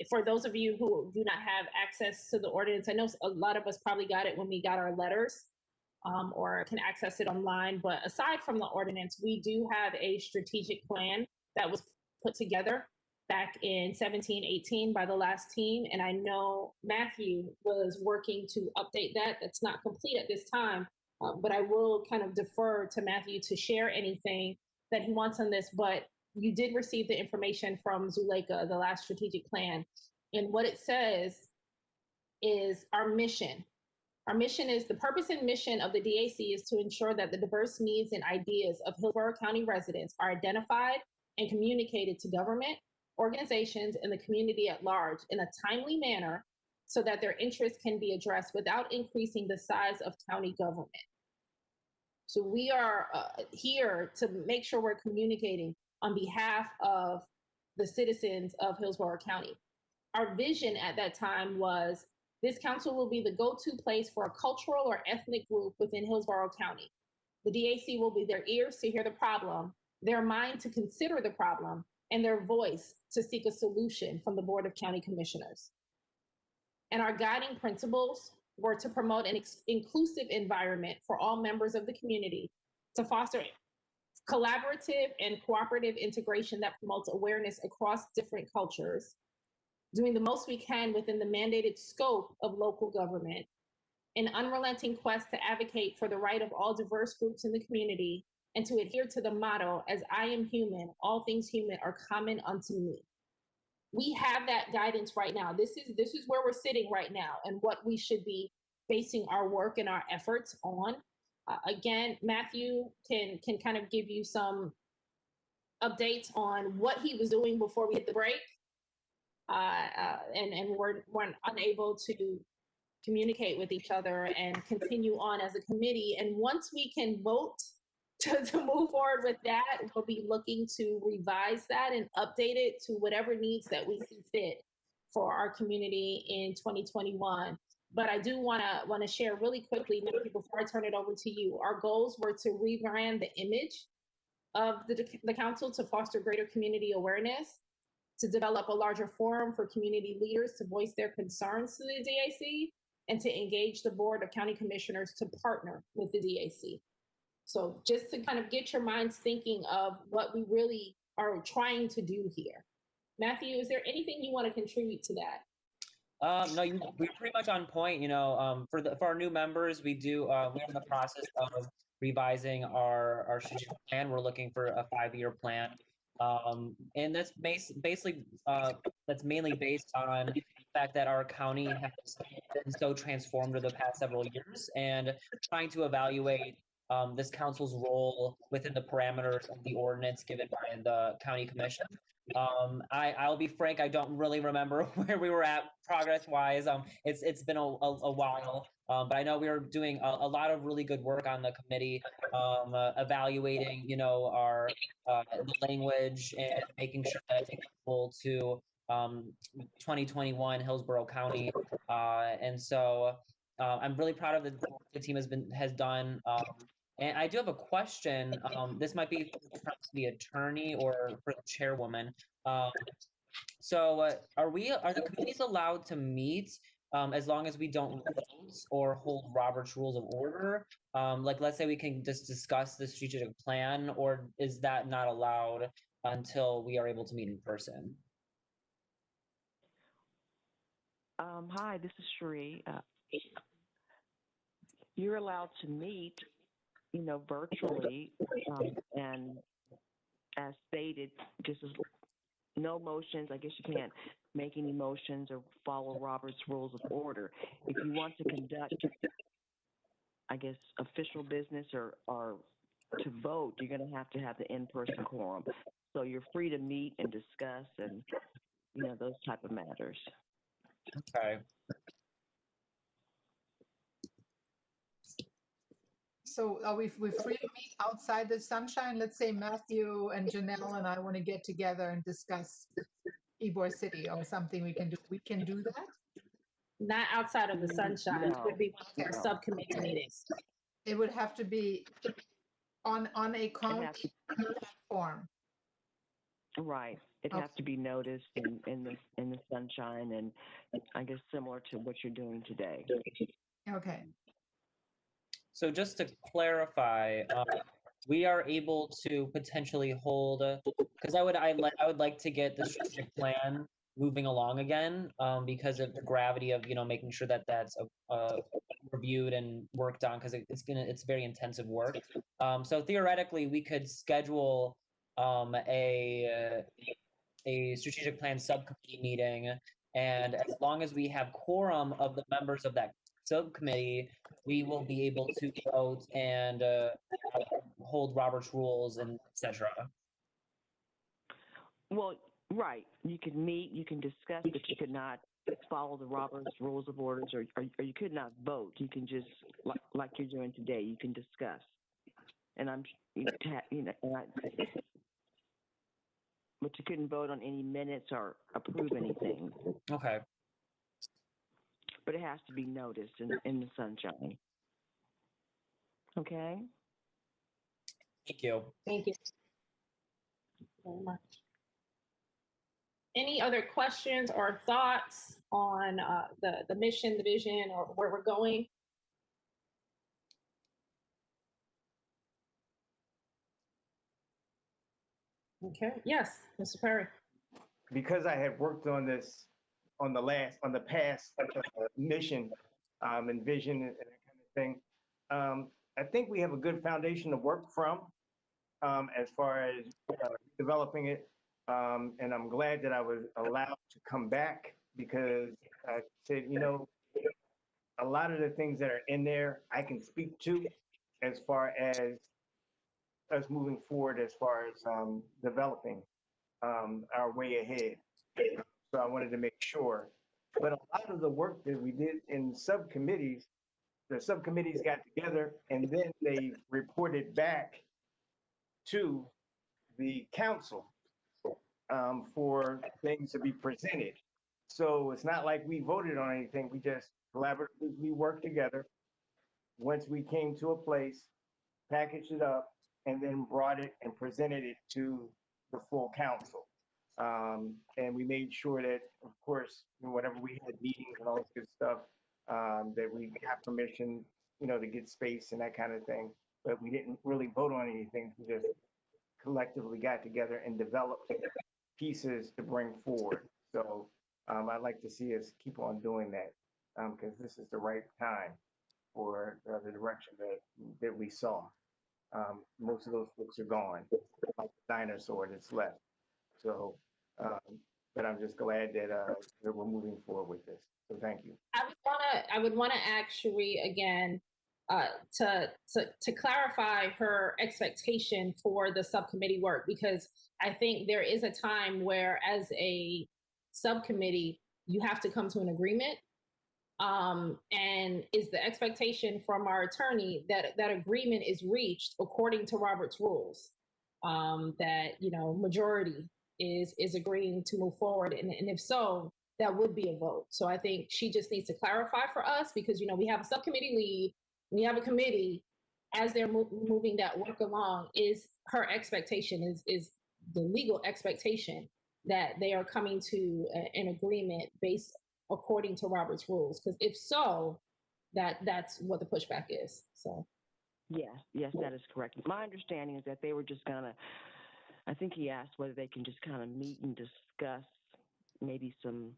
[SPEAKER 1] for those of you who do not have access to the ordinance, I know a lot of us probably got it when we got our letters. or can access it online. But aside from the ordinance, we do have a strategic plan that was put together back in 17-18 by the last team. And I know Matthew was working to update that. That's not complete at this time, but I will kind of defer to Matthew to share anything that he wants on this. But you did receive the information from Zuleika, the last strategic plan. And what it says is our mission. Our mission is the purpose and mission of the DAC is to ensure that the diverse needs and ideas of Hillsborough County residents are identified and communicated to government, organizations, and the community at large in a timely manner so that their interests can be addressed without increasing the size of county government. So we are here to make sure we're communicating on behalf of the citizens of Hillsborough County. Our vision at that time was this council will be the go-to place for a cultural or ethnic group within Hillsborough County. The DAC will be their ears to hear the problem, their mind to consider the problem, and their voice to seek a solution from the Board of County Commissioners. And our guiding principles were to promote an inclusive environment for all members of the community, to foster collaborative and cooperative integration that promotes awareness across different cultures, doing the most we can within the mandated scope of local government, an unrelenting quest to advocate for the right of all diverse groups in the community, and to adhere to the motto, as I am human, all things human are common unto me. We have that guidance right now. This is where we're sitting right now and what we should be basing our work and our efforts on. Again, Matthew can kind of give you some updates on what he was doing before we hit the break. And we're unable to communicate with each other and continue on as a committee. And once we can vote to move forward with that, we'll be looking to revise that and update it to whatever needs that we see fit for our community in 2021. But I do want to share really quickly, Nikki, before I turn it over to you. Our goals were to rebrand the image of the council to foster greater community awareness, to develop a larger forum for community leaders to voice their concerns to the DAC, and to engage the Board of County Commissioners to partner with the DAC. So just to kind of get your minds thinking of what we really are trying to do here. Matthew, is there anything you want to contribute to that?
[SPEAKER 7] No, we're pretty much on point. For our new members, we're in the process of revising our strategic plan. We're looking for a 5-year plan. And that's basically that's mainly based on the fact that our county has been so transformed over the past several years, and trying to evaluate this council's role within the parameters of the ordinance given by the county commission. I'll be frank, I don't really remember where we were at progress-wise. It's been a while, but I know we were doing a lot of really good work on the committee, evaluating, our the language and making sure that it's equal to 2021 Hillsborough County, and so I'm really proud of the team has done. And I do have a question. This might be for the attorney or for the chairwoman. So are the committees allowed to meet as long as we don't vote or hold Robert's Rules of Order? Like, let's say we can just discuss the strategic plan, or is that not allowed until we are able to meet in person?
[SPEAKER 4] Hi, this is Sheree. You're allowed to meet, virtually, and as stated, just as no motions. I guess you can't make any motions or follow Robert's Rules of Order. If you want to conduct, I guess, official business or to vote, you're going to have the in-person quorum. So you're free to meet and discuss and, those type of matters.
[SPEAKER 7] Okay.
[SPEAKER 8] So are we free to meet outside the sunshine? Let's say Matthew and Janelle and I want to get together and discuss Ybor City or something we can do. We can do that?
[SPEAKER 1] Not outside of the sunshine. It would be one of our
[SPEAKER 8] No.
[SPEAKER 1] subcommittee meetings.
[SPEAKER 8] It would have to be on a county platform.
[SPEAKER 4] Right. It has to be noticed in the sunshine, and I guess similar to what you're doing today.
[SPEAKER 8] Okay.
[SPEAKER 7] So just to clarify, we are able to potentially hold, because I would like to get the strategic plan moving along again, because of the gravity of making sure that that's reviewed and worked on, because it's very intensive work. So theoretically, we could schedule a strategic plan subcommittee meeting, and as long as we have quorum of the members of that subcommittee, we will be able to vote and hold Robert's rules and etc.
[SPEAKER 4] Well, right. You could meet, you can discuss, but you could not follow the Robert's Rules of Orders, or you could not vote. You can just, like you're doing today, you can discuss. And but you couldn't vote on any minutes or approve anything.
[SPEAKER 7] Okay.
[SPEAKER 4] But it has to be noticed in the sunshine. Okay?
[SPEAKER 7] Thank you.
[SPEAKER 1] Thank you very much. Any other questions or thoughts on the mission, the vision, or where we're going? Okay. Yes, Mr. Perry.
[SPEAKER 9] Because I had worked on this on the past mission and vision and that kind of thing, I think we have a good foundation to work from as far as developing it. And I'm glad that I was allowed to come back, because I said, a lot of the things that are in there I can speak to as far as us moving forward, as far as developing our way ahead. So I wanted to make sure. But a lot of the work that we did in subcommittees, the subcommittees got together and then they reported back to the council for things to be presented. So it's not like we voted on anything. We just collaboratively worked together. Once we came to a place, packaged it up, and then brought it and presented it to the full council. And we made sure that, of course, whenever we had meetings and all this good stuff, that we got permission, to get space and that kind of thing. But we didn't really vote on anything. We just collectively got together and developed pieces to bring forward. So I'd like to see us keep on doing that, because this is the right time for the direction that we saw. Most of those folks are gone, like the dinosaur that's left. So, but I'm just glad that we're moving forward with this. So thank you.
[SPEAKER 1] I would wanna actually again to clarify her expectation for the subcommittee work, because I think there is a time where, as a subcommittee, you have to come to an agreement. And is the expectation from our attorney that that agreement is reached according to Robert's rules, that majority is agreeing to move forward, and if so, that would be a vote. So I think she just needs to clarify for us, because we have a subcommittee lead, we have a committee. As they're moving that work along, is her expectation, is the legal expectation that they are coming to an agreement based according to Robert's rules? Because if so, that's what the pushback is. So
[SPEAKER 4] yes, that is correct. My understanding is that they were just gonna, I think he asked whether they can just kind of meet and discuss maybe some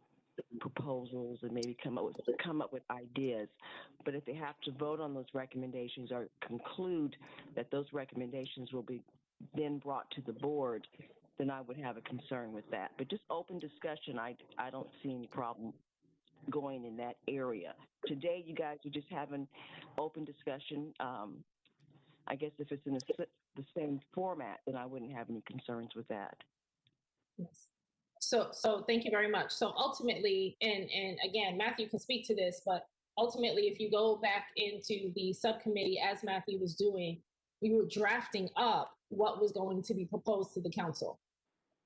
[SPEAKER 4] proposals and maybe come up with ideas. But if they have to vote on those recommendations or conclude that those recommendations will be then brought to the board, then I would have a concern with that. But just open discussion, I don't see any problem going in that area. Today, you guys are just having open discussion. I guess if it's in the same format, then I wouldn't have any concerns with that.
[SPEAKER 1] yes. So thank you very much. So ultimately, and again, Matthew can speak to this, but ultimately, if you go back into the subcommittee, as Matthew was doing, we were drafting up what was going to be proposed to the council.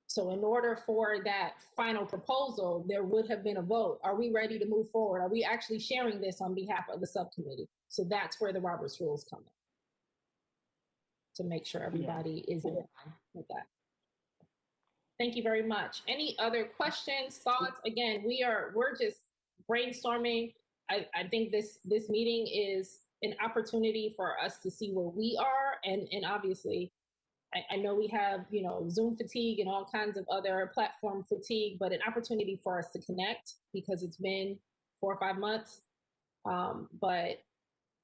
[SPEAKER 1] So in order for that final proposal, there would have been a vote. Are we ready to move forward? Are we actually sharing this on behalf of the subcommittee? So that's where the Robert's rules come in, to make sure everybody is in line with that. Thank you very much. Any other questions, thoughts? Again, we're just brainstorming. I think this meeting is an opportunity for us to see where we are. And obviously, I know we have, you know, Zoom fatigue and all kinds of other platform fatigue, but an opportunity for us to connect because it's been 4 or 5 months. But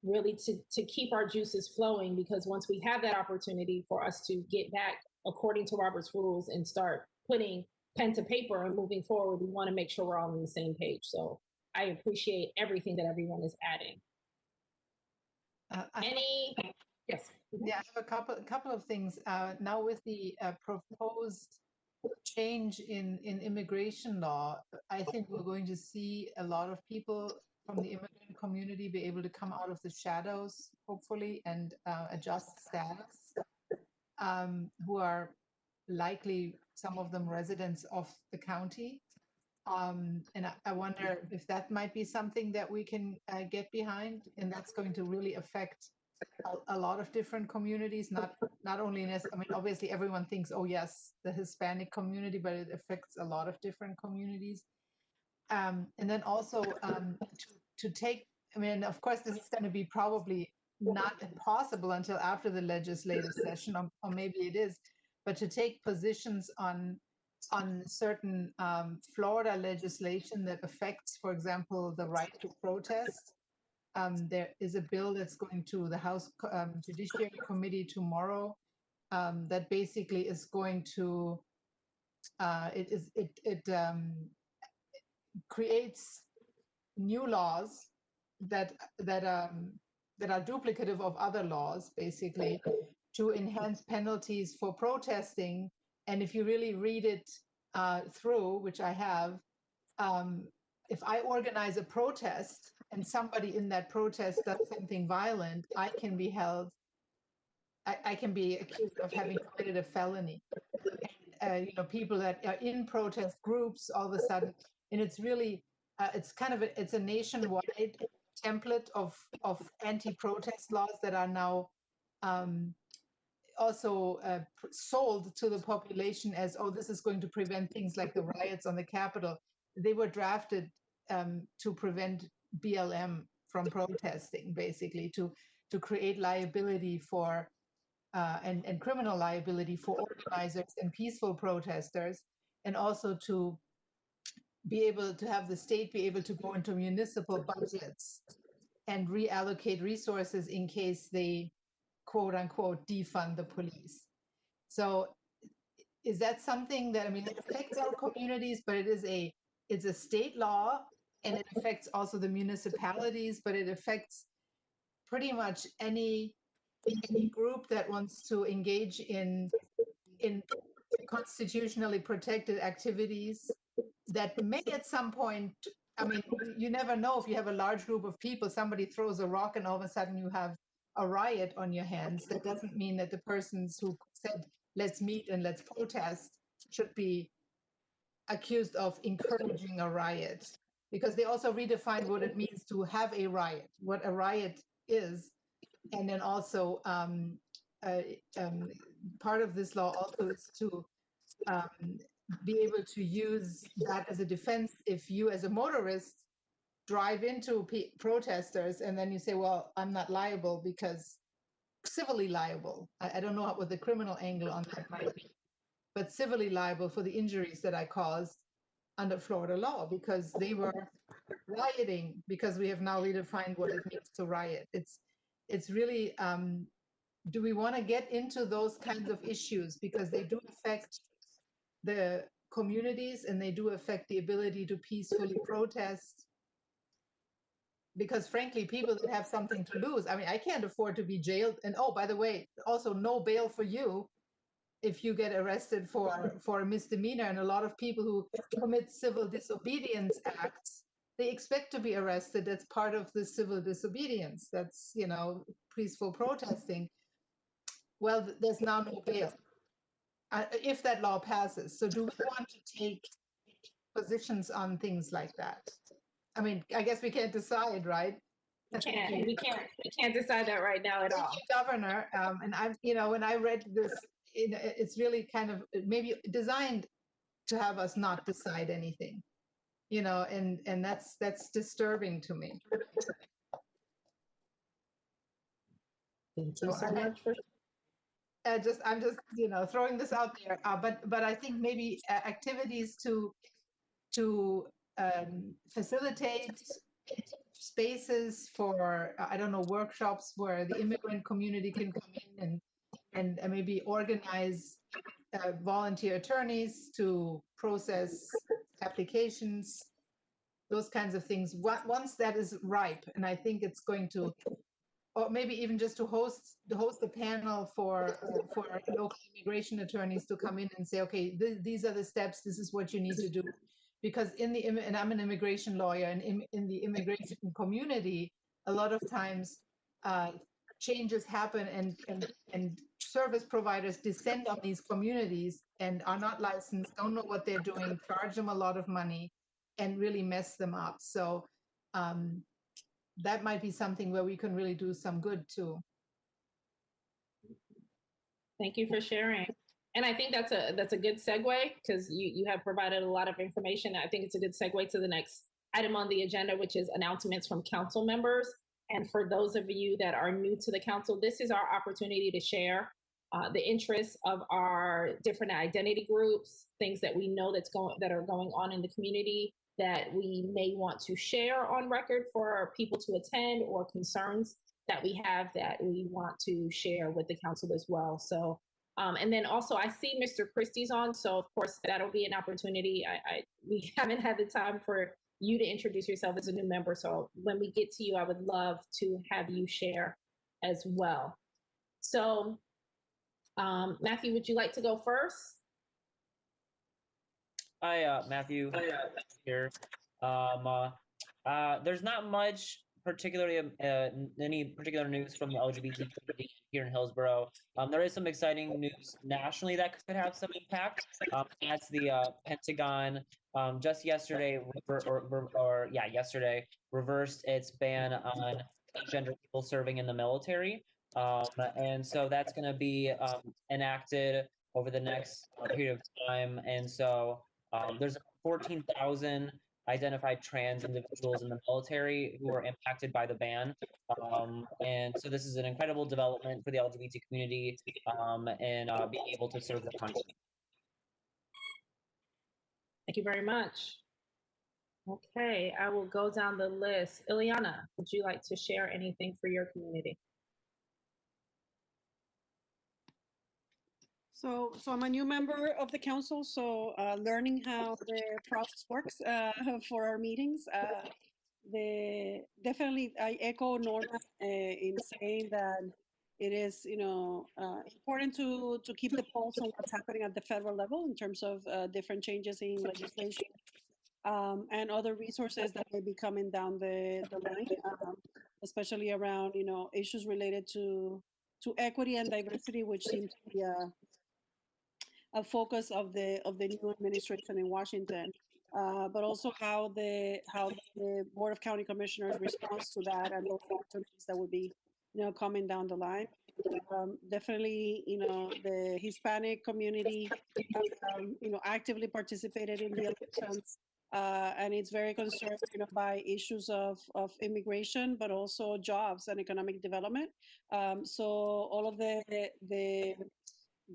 [SPEAKER 1] really to keep our juices flowing, because once we have that opportunity for us to get back according to Robert's rules and start putting pen to paper and moving forward, we want to make sure we're all on the same page. So I appreciate everything that everyone is adding. Yes.
[SPEAKER 8] Yeah, I have a couple of things. Now with the proposed change in immigration law, I think we're going to see a lot of people from the immigrant community be able to come out of the shadows, hopefully, and adjust status, who are likely, some of them residents of the county. And I wonder if that might be something that we can get behind, and that's going to really affect a lot of different communities, not only in, I mean, obviously everyone thinks, oh yes, the Hispanic community, but it affects a lot of different communities. And then also to take, I mean, of course, this is going to be probably not possible until after the legislative session, or maybe it is, but to take positions on certain Florida legislation that affects, for example, the right to protest. There is a bill that's going to the House Judiciary Committee tomorrow that basically is going to it creates new laws that are duplicative of other laws, basically, to enhance penalties for protesting. And if you really read it through, which I have, if I organize a protest and somebody in that protest does something violent, I can be held, I can be accused of having committed a felony. You know, people that are in protest groups all of a sudden, and it's really, it's kind of it's a nationwide template of anti-protest laws that are now also sold to the population as, oh, this is going to prevent things like the riots on the Capitol. They were drafted to prevent BLM from protesting, basically, to create liability for and criminal liability for organizers and peaceful protesters, and also to be able to have the state be able to go into municipal budgets and reallocate resources in case they, quote unquote, defund the police. So is that something that, I mean, it affects our communities, but it's a state law, and it affects also the municipalities, but it affects pretty much any group that wants to engage in constitutionally protected activities that may at some point, I mean, you never know. If you have a large group of people, somebody throws a rock and all of a sudden you have a riot on your hands. That doesn't mean that the persons who said, let's meet and let's protest, should be accused of encouraging a riot, because they also redefine what it means to have a riot, what a riot is. And then also part of this law also is to be able to use that as a defense if you as a motorist drive into protesters and then you say, well, I'm not liable because civilly liable. I don't know what the criminal angle on that might be, but civilly liable for the injuries that I caused under Florida law because they were rioting, because we have now redefined what it means to riot. It's really, do we want to get into those kinds of issues, because they do affect the communities and they do affect the ability to peacefully protest, because frankly, people that have something to lose, I mean, I can't afford to be jailed. And oh, by the way, also no bail for you if you get arrested for a misdemeanor. And a lot of people who commit civil disobedience acts, they expect to be arrested. That's part of the civil disobedience. That's, you know, peaceful protesting. Well, there's now no bail if that law passes. So do we want to take positions on things like that? I mean, I guess we can't decide, right?
[SPEAKER 1] We can't decide that right now at all.
[SPEAKER 8] Governor, and I'm, you know, when I read this, it's really kind of maybe designed to have us not decide anything, you know, and that's disturbing to me.
[SPEAKER 1] Thank you
[SPEAKER 8] So
[SPEAKER 1] so much for
[SPEAKER 8] I'm just throwing this out there. But I think maybe activities to facilitate spaces for I don't know, workshops where the immigrant community can come in and maybe organize volunteer attorneys to process applications, those kinds of things. Once that is ripe, and I think it's going to, or maybe even just to host a panel for local immigration attorneys to come in and say, okay, these are the steps. This is what you need to do, because and I'm an immigration lawyer, and in the immigration community, a lot of times changes happen, and service providers descend on these communities and are not licensed, don't know what they're doing, charge them a lot of money, and really mess them up. So. That might be something where we can really do some good too.
[SPEAKER 1] Thank you for sharing. And I think that's a good segue, because you have provided a lot of information. I think it's a good segue to the next item on the agenda, which is announcements from council members. And for those of you that are new to the council, this is our opportunity to share the interests of our different identity groups, things that we know that are going on in the community that we may want to share on record for people to attend, or concerns that we have that we want to share with the council as well. So, and then also I see Mr. Christie's on, so of course that'll be an opportunity. We haven't had the time for you to introduce yourself as a new member. So when we get to you, I would love to have you share as well. So Matthew, would you like to go first?
[SPEAKER 7] Hi, Matthew here. There's not much particularly any particular news from the LGBT community here in Hillsborough. There is some exciting news nationally that could have some impact. That's the Pentagon just yesterday, yesterday reversed its ban on transgender people serving in the military. And so that's going to be enacted over the next period of time. And so there's 14,000 identified trans individuals in the military who are impacted by the ban. And so this is an incredible development for the LGBT community and being able to serve the country.
[SPEAKER 1] Thank you very much. Okay, I will go down the list. Ileana, would you like to share anything for your community?
[SPEAKER 13] So I'm a new member of the council, so learning how the process works for our meetings. Definitely, I echo Norma in saying that it is, important to keep the pulse on what's happening at the federal level in terms of different changes in legislation and other resources that may be coming down the line, especially around, issues related to equity and diversity, which seems to be a focus of the new administration in Washington, but also how the Board of County Commissioners responds to that and those opportunities that would be coming down the line. Definitely, the Hispanic community actively participated in the elections, and it's very concerned by issues of immigration, but also jobs and economic development. So all of the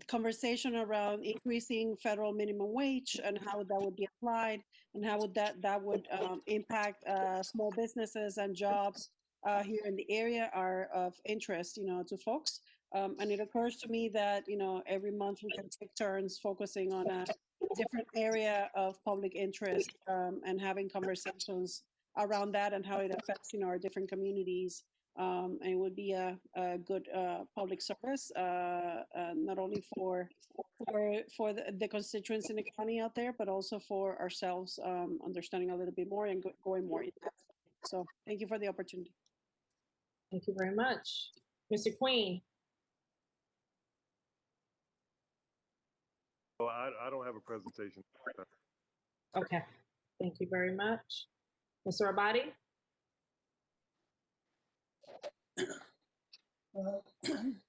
[SPEAKER 13] conversation around increasing federal minimum wage and how that would be applied and how would that would impact small businesses and jobs here in the area are of interest, to folks. And it occurs to me that, every month we can take turns focusing on a different area of public interest and having conversations around that and how it affects, our different communities. And it would be a good public service, not only for the constituents in the county out there, but also for ourselves, understanding a little bit more and going more in depth. So thank you for the opportunity.
[SPEAKER 1] Thank you very much. Mr. Queen.
[SPEAKER 16] Well, I don't have a presentation.
[SPEAKER 1] Okay, thank you very much. Mr. Abadi?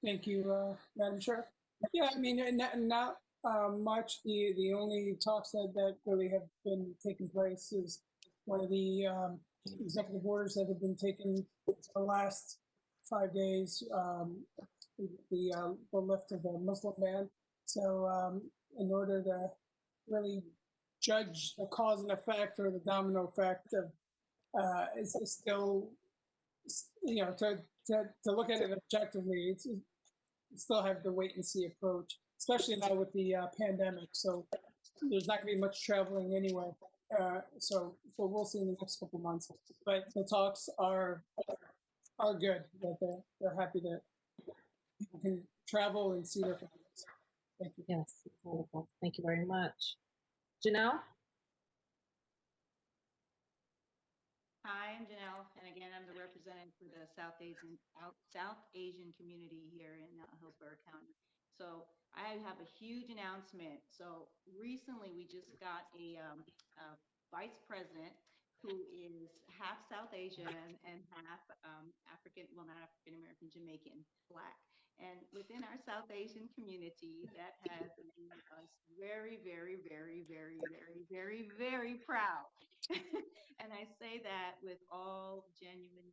[SPEAKER 14] Thank you, Madam Chair. Yeah, I mean, not much. The only talks that really have been taking place is one of the executive orders that have been taken the last 5 days, the lift of the Muslim ban. So in order to really judge the cause and effect or the domino effect of is still, you know, to look at it objectively, it's still have the wait and see approach, especially now with the pandemic. So there's not going to be much traveling anyway. So we'll see in the next couple months. But the talks are good. That they're happy that people can travel and see their families. Thank you.
[SPEAKER 1] Yes, wonderful. Thank you very much. Janelle?
[SPEAKER 11] Hi, I'm Janelle, and again, I'm the representative for the South Asian community here in Hillsborough County. So I have a huge announcement. So recently, we just got a vice president who is half South Asian and half African, well, not African American, Jamaican, Black. And within our South Asian community, that has made us very, very, very, very, very, very, very proud. And I say that with all genuine,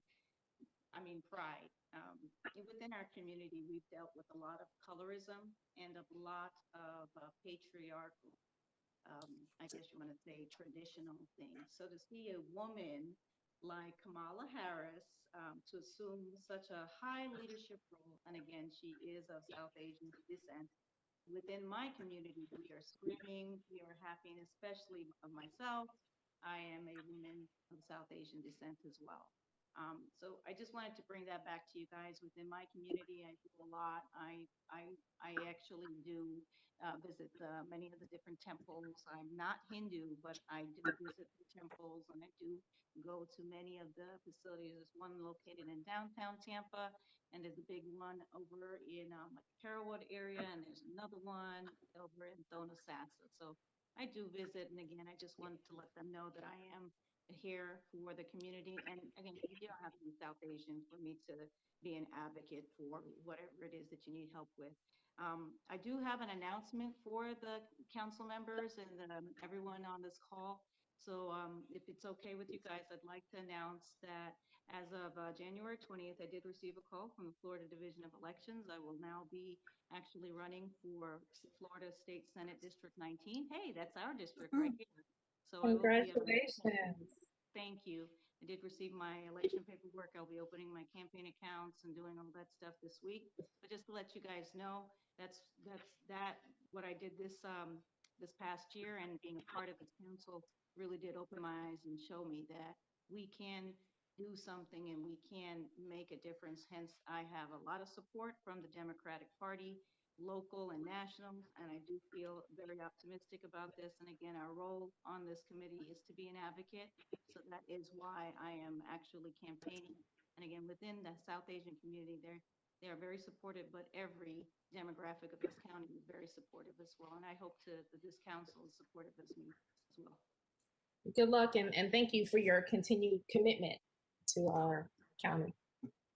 [SPEAKER 11] pride. Within our community, we've dealt with a lot of colorism and a lot of patriarchal, I guess you want to say, traditional things. So to see a woman like Kamala Harris to assume such a high leadership role, and again, she is of South Asian descent, within my community, we are screaming, we are happy, and especially of myself, I am a woman of South Asian descent as well. So I just wanted to bring that back to you guys. Within my community, I do a lot. I actually do visit many of the different temples. I'm not Hindu, but I do visit the temples, and I do go to many of the facilities. There's one located in downtown Tampa, and there's a big one over in like Carrollwood area, and there's another one over in Thonosassa. So I do visit, and again, I just wanted to let them know that I am here for the community. And again, you don't have to be South Asian for me to be an advocate for whatever it is that you need help with. I do have an announcement for the council members and everyone on this call. So if it's okay with you guys, I'd like to announce that as of January 20th, I did receive a call from the Florida Division of Elections. I will now be actually running for Florida State Senate District 19. Hey, that's our district right here. So
[SPEAKER 1] Congratulations.
[SPEAKER 11] Thank you. I did receive my election paperwork. I'll be opening my campaign accounts and doing all that stuff this week. But just to let you guys know, that's what I did this past year, and being a part of this council really did open my eyes and show me that we can do something and we can make a difference. Hence, I have a lot of support from the Democratic Party, local and national, and I do feel very optimistic about this. And again, our role on this committee is to be an advocate. So that is why I am actually campaigning. And again, within the South Asian community, they are very supportive, but every demographic of this county is very supportive as well. And I hope that this council is supportive as me as well.
[SPEAKER 1] Good luck, and thank you for your continued commitment to our county.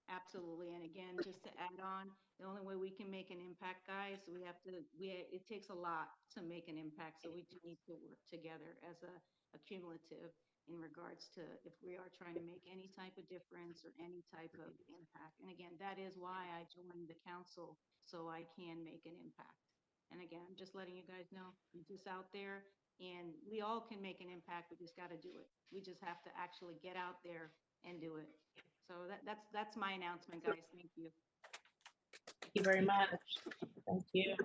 [SPEAKER 11] Absolutely. And again, just to add on, the only way we can make an impact, guys, it takes a lot to make an impact. So we do need to work together as a cumulative in regards to if we are trying to make any type of difference or any type of impact. And again, that is why I joined the council, so I can make an impact. And again, I'm just letting you guys know, I'm just out there, and we all can make an impact. We just got to do it. We just have to actually get out there and do it. So that's my announcement, guys. Thank you.
[SPEAKER 1] Thank you very much. Thank you.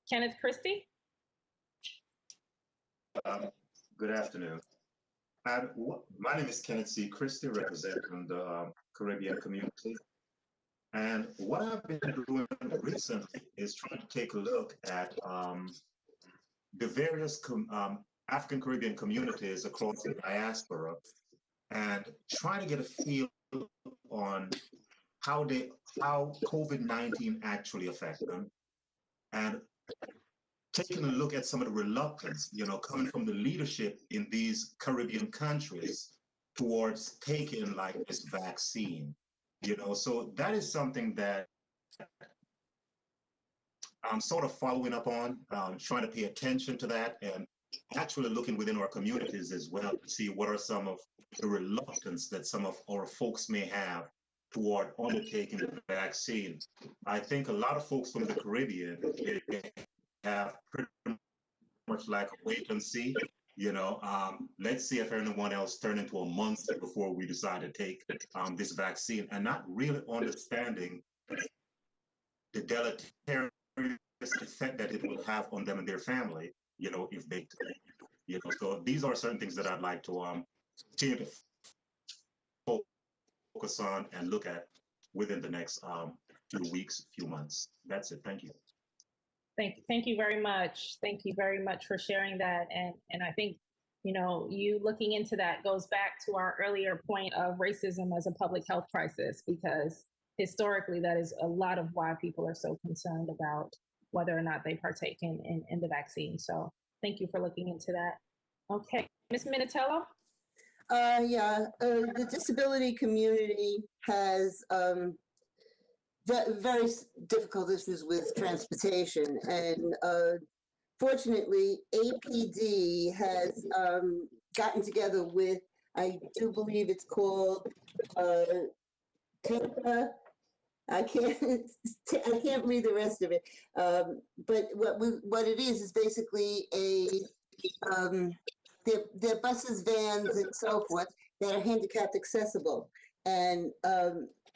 [SPEAKER 1] Kenneth Christie?
[SPEAKER 17] Good afternoon. My name is Kenneth C. Christie, representing the Caribbean community. And what I've been doing recently is trying to take a look at the various African Caribbean communities across the diaspora and trying to get a feel on how COVID-19 actually affect them, and taking a look at some of the reluctance, coming from the leadership in these Caribbean countries towards taking like this vaccine, so that is something that I'm sort of following up on, trying to pay attention to that, and actually looking within our communities as well to see what are some of the reluctance that some of our folks may have toward undertaking the vaccine. I think a lot of folks from the Caribbean have pretty much like a wait and see. Let's see if anyone else turn into a month before we decide to take this vaccine, and not really understanding the deleterious effect that it will have on them and their family, if they, so these are certain things that I'd like to continue to focus on and look at within the next few weeks, few months. That's it. Thank you.
[SPEAKER 1] Thank you very much. Thank you very much for sharing that. And I think, you looking into that goes back to our earlier point of racism as a public health crisis, because historically that is a lot of why people are so concerned about whether or not they partake in the vaccine. So thank you for looking into that. Okay, Ms. Minatello?
[SPEAKER 3] The disability community has very difficult issues with transportation, and fortunately, APD has gotten together with, I do believe it's called Tampa. I can't read the rest of it, but what it is basically they're buses, vans, and so forth that are handicapped accessible, and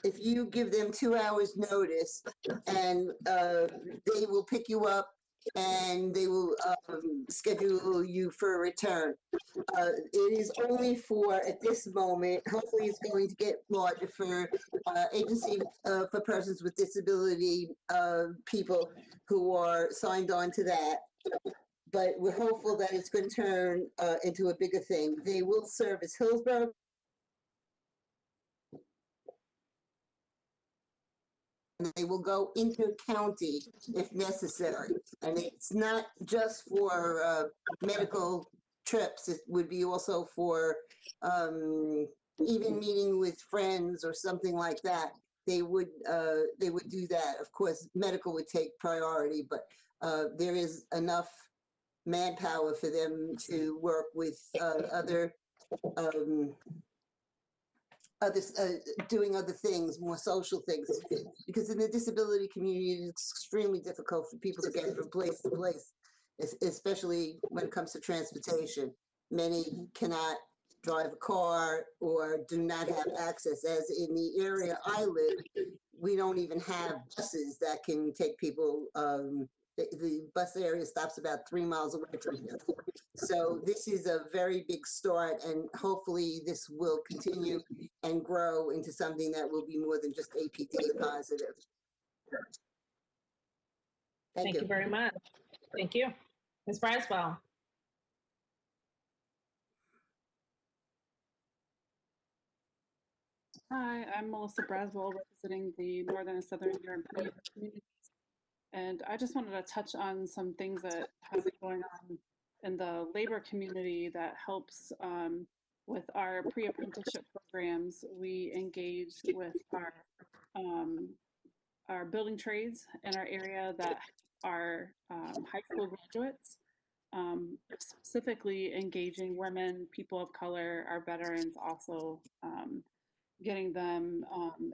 [SPEAKER 3] if you give them 2 hours notice, and they will pick you up and they will schedule you for a return. It is only for, at this moment, hopefully it's going to get larger for agency for persons with disability, people who are signed on to that. But we're hopeful that it's going to turn into a bigger thing. They will service Hillsborough, they will go inter-county if necessary. And it's not just for medical trips. It would be also for even meeting with friends or something like that. They would do that. Of course, medical would take priority, but there is enough manpower for them to work with others, doing other things, more social things, because in the disability community, it's extremely difficult for people to get from place to place, especially when it comes to transportation. Many cannot drive a car or do not have access. As in the area I live, we don't even have buses that can take people. The bus area stops about 3 miles away from here. So this is a very big start, and hopefully this will continue and grow into something that will be more than just APD positive.
[SPEAKER 1] Thank you very much. Thank you. Ms. Braswell.
[SPEAKER 13] Hi, I'm Melissa Braswell, representing the Northern and Southern European communities. And I just wanted to touch on some things that have been going on in the labor community that helps with our pre-apprenticeship programs. We engage with our building trades in our area that are high school graduates, specifically engaging women, people of color, our veterans, also getting them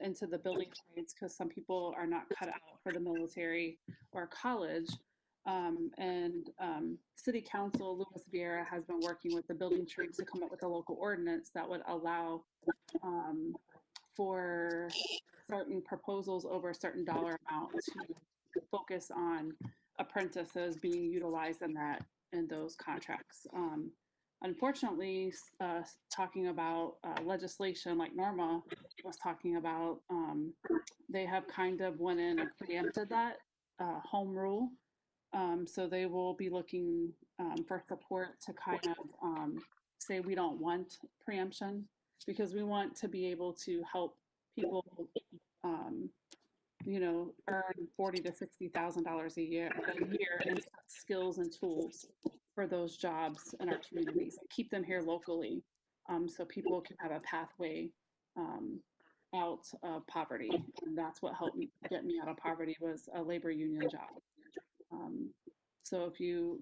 [SPEAKER 13] into the building trades, because some people are not cut out for the military or college. City Council, Louis Vieira, has been working with the building trades to come up with a local ordinance that would allow for certain proposals over a certain dollar amount to focus on apprentices being utilized in those contracts. Unfortunately, talking about legislation like Norma was talking about, they have kind of went in and preempted that home rule. So they will be looking for support to kind of say we don't want preemption, because we want to be able to help people, earn $40,000 to $60,000 a year in skills and tools for those jobs in our communities, and keep them here locally, so people can have a pathway out of poverty. And that's what helped me get me out of poverty, was a labor union job. So if you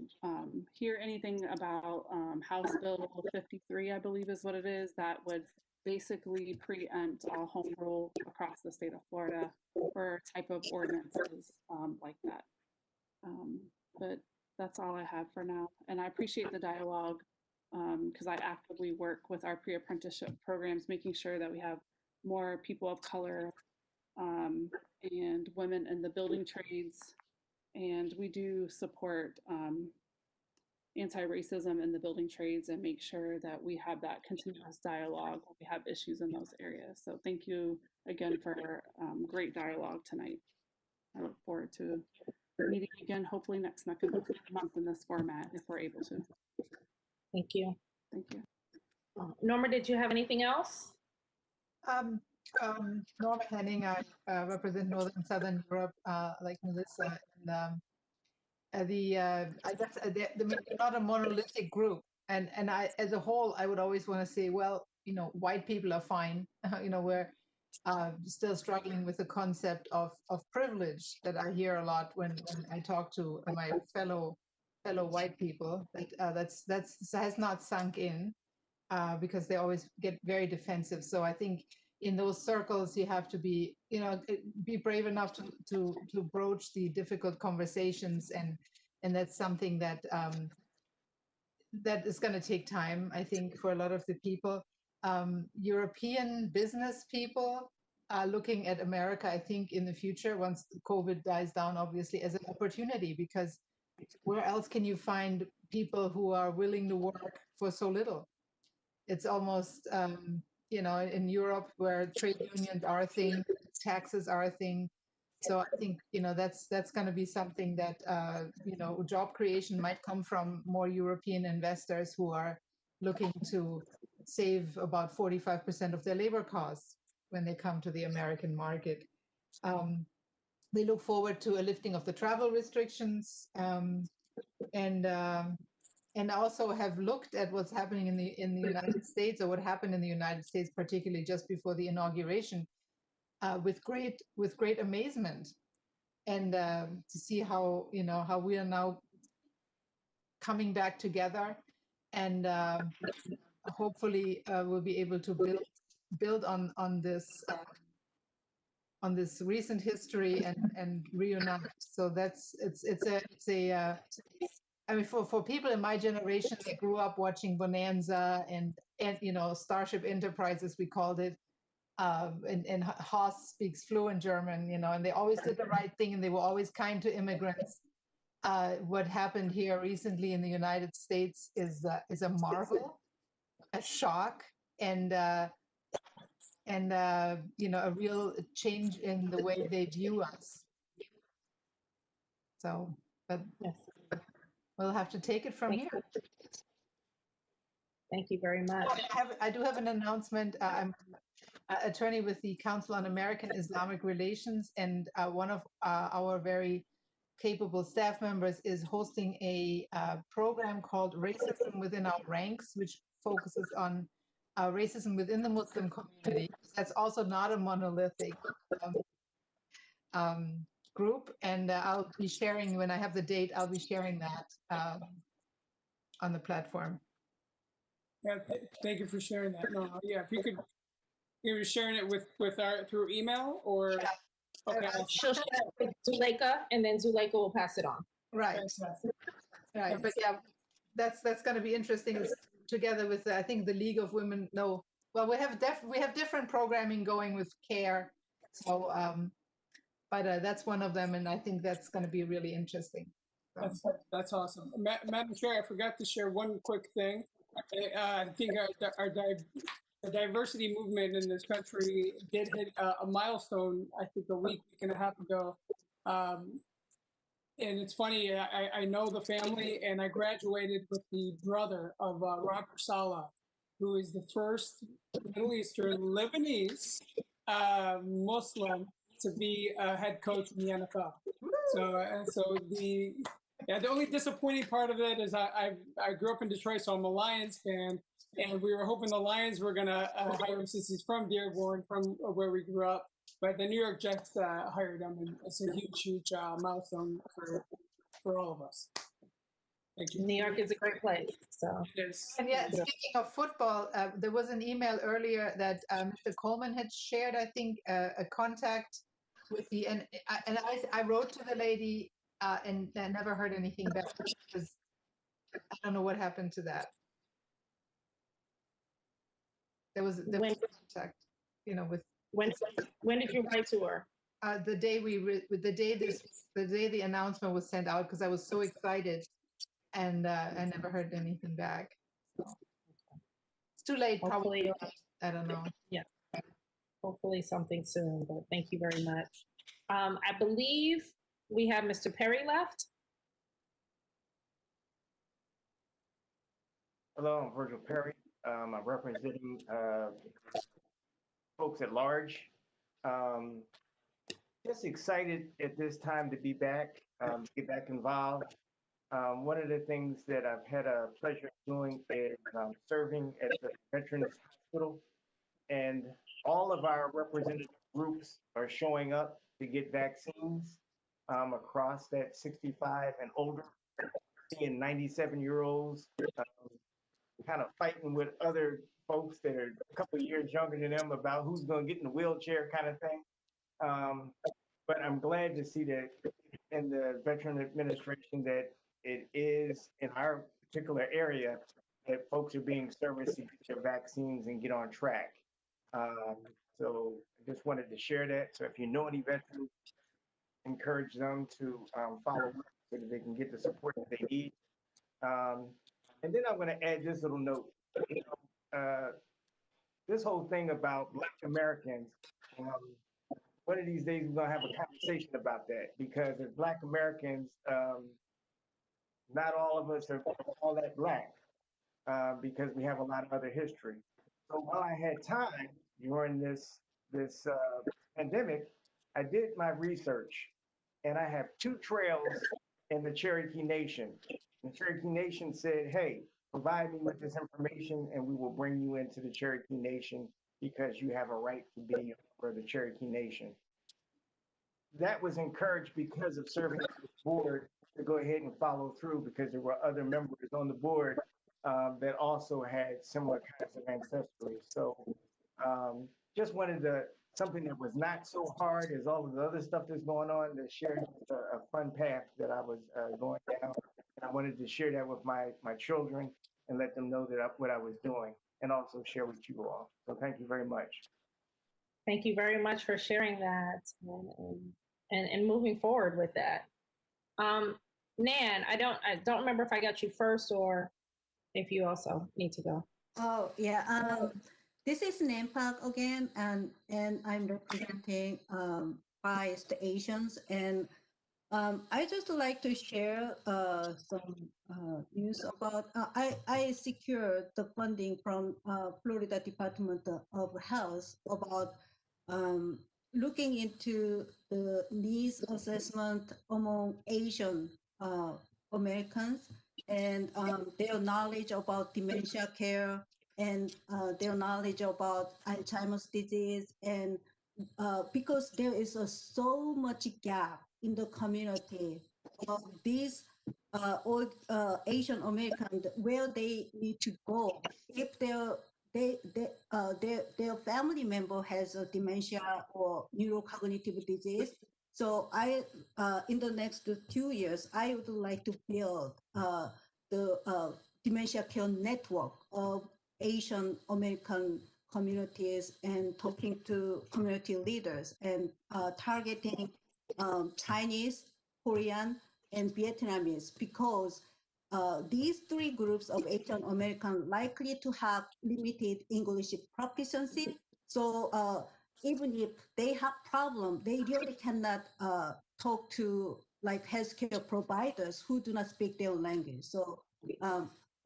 [SPEAKER 13] hear anything about House Bill 53, I believe is what it is, that would basically preempt all home rule across the state of Florida for type of ordinances like that. But that's all I have for now. And I appreciate the dialogue because I actively work with our pre-apprenticeship programs, making sure that we have more people of color and women in the building trades. And we do support anti-racism in the building trades and make sure that we have that continuous dialogue when we have issues in those areas. So thank you again for great dialogue tonight. I look forward to meeting again, hopefully next month in this format, if we're able to.
[SPEAKER 1] Thank you.
[SPEAKER 13] Thank you.
[SPEAKER 1] Norma, did you have anything else?
[SPEAKER 8] Norma Henning, I represent Northern Southern Europe, like Melissa, and I guess they're not a monolithic group, and I, as a whole, I would always want to say, well, white people are fine. We're still struggling with the concept of privilege that I hear a lot when I talk to my fellow white people. That has not sunk in because they always get very defensive. So I think in those circles you have to be brave enough to broach the difficult conversations, and that's something that that is going to take time, I think, for a lot of the people. European business people are looking at America, I think, in the future, once COVID dies down, obviously, as an opportunity, because where else can you find people who are willing to work for so little? It's almost in Europe, where trade unions are a thing, taxes are a thing. So I think that's going to be something that job creation might come from more European investors who are looking to save about 45% of their labor costs when they come to the American market. They look forward to a lifting of the travel restrictions, and also have looked at what's happening in the United States, or what happened in the United States, particularly just before the inauguration, with great amazement, and to see how we are now coming back together, and hopefully we'll be able to build on this recent history and reunite. So I mean, for people in my generation that grew up watching Bonanza and Starship Enterprise, as we called it, and Haas speaks fluent German, and they always did the right thing, and they were always kind to immigrants. What happened here recently in the United States is a marvel, a shock, and a real change in the way they view us. So, but
[SPEAKER 1] yes.
[SPEAKER 8] We'll have to take it from here.
[SPEAKER 1] Thank you very much.
[SPEAKER 8] I do have an announcement. I'm an attorney with the Council on American Islamic Relations, and one of our very capable staff members is hosting a program called Racism Within Our Ranks, which focuses on racism within the Muslim community. That's also not a monolithic group, and I'll be sharing, when I have the date, I'll be sharing that on the platform.
[SPEAKER 14] Yeah, thank you for sharing that. No, yeah, if you were sharing it with our through email, or okay,
[SPEAKER 1] She'll share it with Zuleika, and then Zuleika will pass it on.
[SPEAKER 8] Right. Right. But yeah, that's going to be interesting. It's together with I think the League of Women. No, well, we have different programming going with CARE. So, but that's one of them, and I think that's going to be really interesting.
[SPEAKER 14] That's awesome, Madam Chair. I forgot to share one quick thing. I think the diversity movement in this country did hit a milestone, I think a week and a half ago. And it's funny, I know the family, and I graduated with the brother of Robert Saleh, who is the first Middle Eastern Lebanese Muslim to be a head coach in the NFL. So the only disappointing part of it is I grew up in Detroit, so I'm a Lions fan, and we were hoping the Lions were going to hire him since he's from Dearborn, from where we grew up. But the New York Jets hired him, and it's a huge milestone for all of us. Thank you.
[SPEAKER 1] New York is a great place. So
[SPEAKER 14] Yes.
[SPEAKER 8] And yeah, speaking of football, there was an email earlier that Mr. Coleman had shared, I think, a contact with the, and I wrote to the lady and I never heard anything back because I don't know what happened to that. There was contact, you know, with
[SPEAKER 1] when did you write to her?
[SPEAKER 8] the day the day the announcement was sent out, because I was so excited, and I never heard anything back. So it's too late,
[SPEAKER 1] Hopefully,
[SPEAKER 8] probably. I don't know.
[SPEAKER 1] Yeah. Hopefully something soon, but thank you very much. I believe we have Mr. Perry left.
[SPEAKER 9] Hello, I'm Virgil Perry. I'm representing folks at large. Just excited at this time to be back, get back involved. One of the things that I've had a pleasure of doing is serving at the Veterans Hospital, and all of our representative groups are showing up to get vaccines across that 65 and older, seeing 97-year-olds kind of fighting with other folks that are a couple of years younger than them about who's going to get in the wheelchair kind of thing. But I'm glad to see that in the Veteran Administration that it is in our particular area that folks are being serviced to get their vaccines and get on track. So I just wanted to share that. So if you know any veterans, encourage them to follow up so that they can get the support that they need. And then I'm going to add this little note. You know, this whole thing about Black Americans, one of these days we're going to have a conversation about that, because as Black Americans, not all of us are all that Black because we have a lot of other history. So while I had time during this pandemic, I did my research, and I have 2 trails in the Cherokee Nation. The Cherokee Nation said, hey, provide me with this information and we will bring you into the Cherokee Nation because you have a right to be for the Cherokee Nation. That was encouraged because of serving on the board to go ahead and follow through, because there were other members on the board that also had similar kinds of ancestry. So just wanted something that was not so hard as all of the other stuff that's going on, to share a fun path that I was going down. And I wanted to share that with my children and let them know that what I was doing, and also share with you all. So thank you very much.
[SPEAKER 1] Thank you very much for sharing that and moving forward with that. Nan, I don't remember if I got you first or if you also need to go.
[SPEAKER 2] Oh, yeah. This is Nan Park again, and I'm representing 5 stations. And I just like to share some news about, I secured the funding from Florida Department of Health about looking into the needs assessment among Asian Americans, and their knowledge about dementia care, and their knowledge about Alzheimer's disease. And because there is so much gap in the community of these old Asian Americans, where they need to go if their family member has a dementia or neurocognitive disease. So in the next 2 years, I would like to build the dementia care network of Asian American communities, and talking to community leaders, and targeting Chinese, Korean, and Vietnamese, because these 3 groups of Asian American likely to have limited English proficiency. So even if they have problem, they really cannot talk to like healthcare providers who do not speak their language. So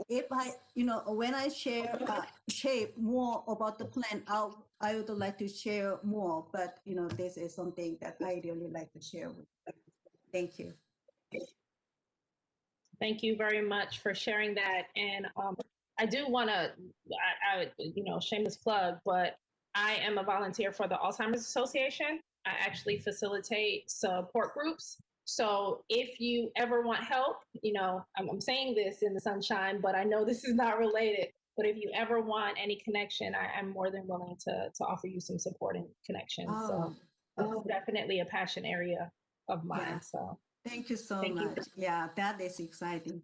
[SPEAKER 2] if I, when I share more about the plan, I would like to share more, but this is something that I really like to share with you. Thank you.
[SPEAKER 1] Thank you very much for sharing that. And I do want to, shameless plug, but I am a volunteer for the Alzheimer's Association. I actually facilitate support groups So if you ever want help, I'm saying this in the sunshine, but I know this is not related. But if you ever want any connection, I'm more than willing to offer you some support and connections. So it's definitely a passion area of mine.
[SPEAKER 2] Yeah.
[SPEAKER 1] So
[SPEAKER 2] Thank you so
[SPEAKER 1] thank you.
[SPEAKER 2] much. Yeah, that is exciting.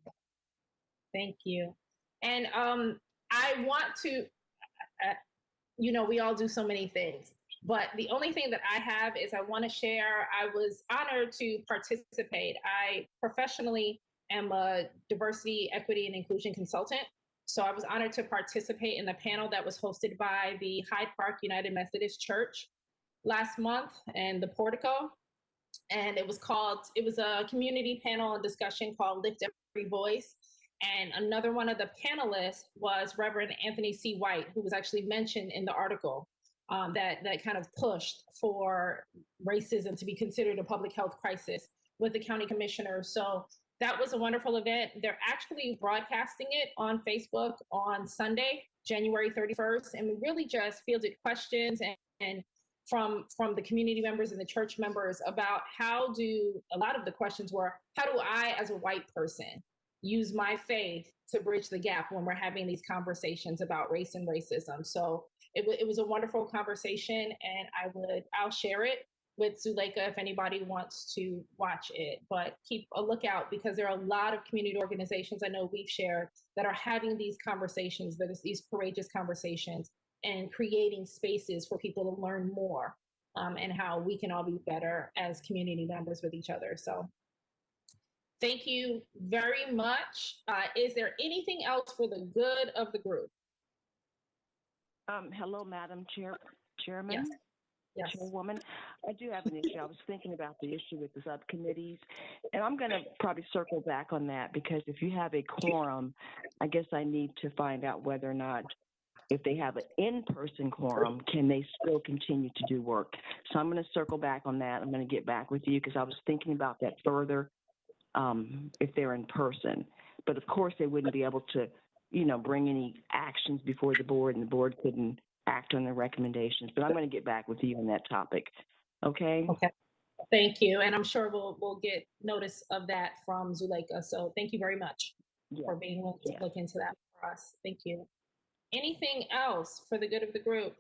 [SPEAKER 1] Thank you. And I want to, we all do so many things, but the only thing that I have is I want to share. I was honored to participate. I professionally am a diversity, equity, and inclusion consultant. So I was honored to participate in the panel that was hosted by the Hyde Park United Methodist Church last month and the Portico. And it was a community panel and discussion called Lift Every Voice. And another one of the panelists was Reverend Anthony C. White, who was actually mentioned in the article that kind of pushed for racism to be considered a public health crisis with the county commissioner. So that was a wonderful event. They're actually broadcasting it on Facebook on Sunday, January 31st. And we really just fielded questions and from the community members and the church members about a lot of the questions were, how do I, as a white person, use my faith to bridge the gap when we're having these conversations about race and racism? So it was a wonderful conversation, and I'll share it with Zuleika if anybody wants to watch it. But keep a lookout, because there are a lot of community organizations I know we've shared that are having these conversations, these courageous conversations, and creating spaces for people to learn more and how we can all be better as community members with each other. So thank you very much. Is there anything else for the good of the group?
[SPEAKER 4] Hello, Madam Chairman.
[SPEAKER 1] Yes. Yes.
[SPEAKER 4] Chairwoman, I do have an issue. I was thinking about the issue with the subcommittees, and I'm going to probably circle back on that, because if you have a quorum, I guess I need to find out whether or not, if they have an in-person quorum, can they still continue to do work? So I'm going to circle back on that. I'm going to get back with you, because I was thinking about that further if they're in person. But of course, they wouldn't be able to, bring any actions before the board, and the board couldn't act on the recommendations. But I'm going to get back with you on that topic. Okay?
[SPEAKER 1] Okay. Thank you. And I'm sure we'll get notice of that from Zuleika. So thank you very much for being willing to look into that for us. Thank you. Anything else for the good of the group?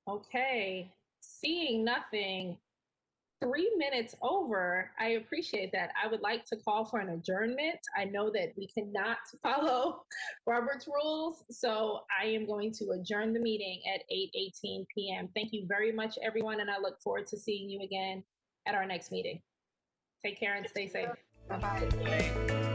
[SPEAKER 1] Okay. Seeing nothing, 3 minutes over. I appreciate that. I would like to call for an adjournment. I know that we cannot follow Robert's rules, so I am going to adjourn the meeting at 8:18 p.m. Thank you very much, everyone, and I look forward to seeing you again at our next meeting. Take care and stay safe.
[SPEAKER 8] Bye-bye.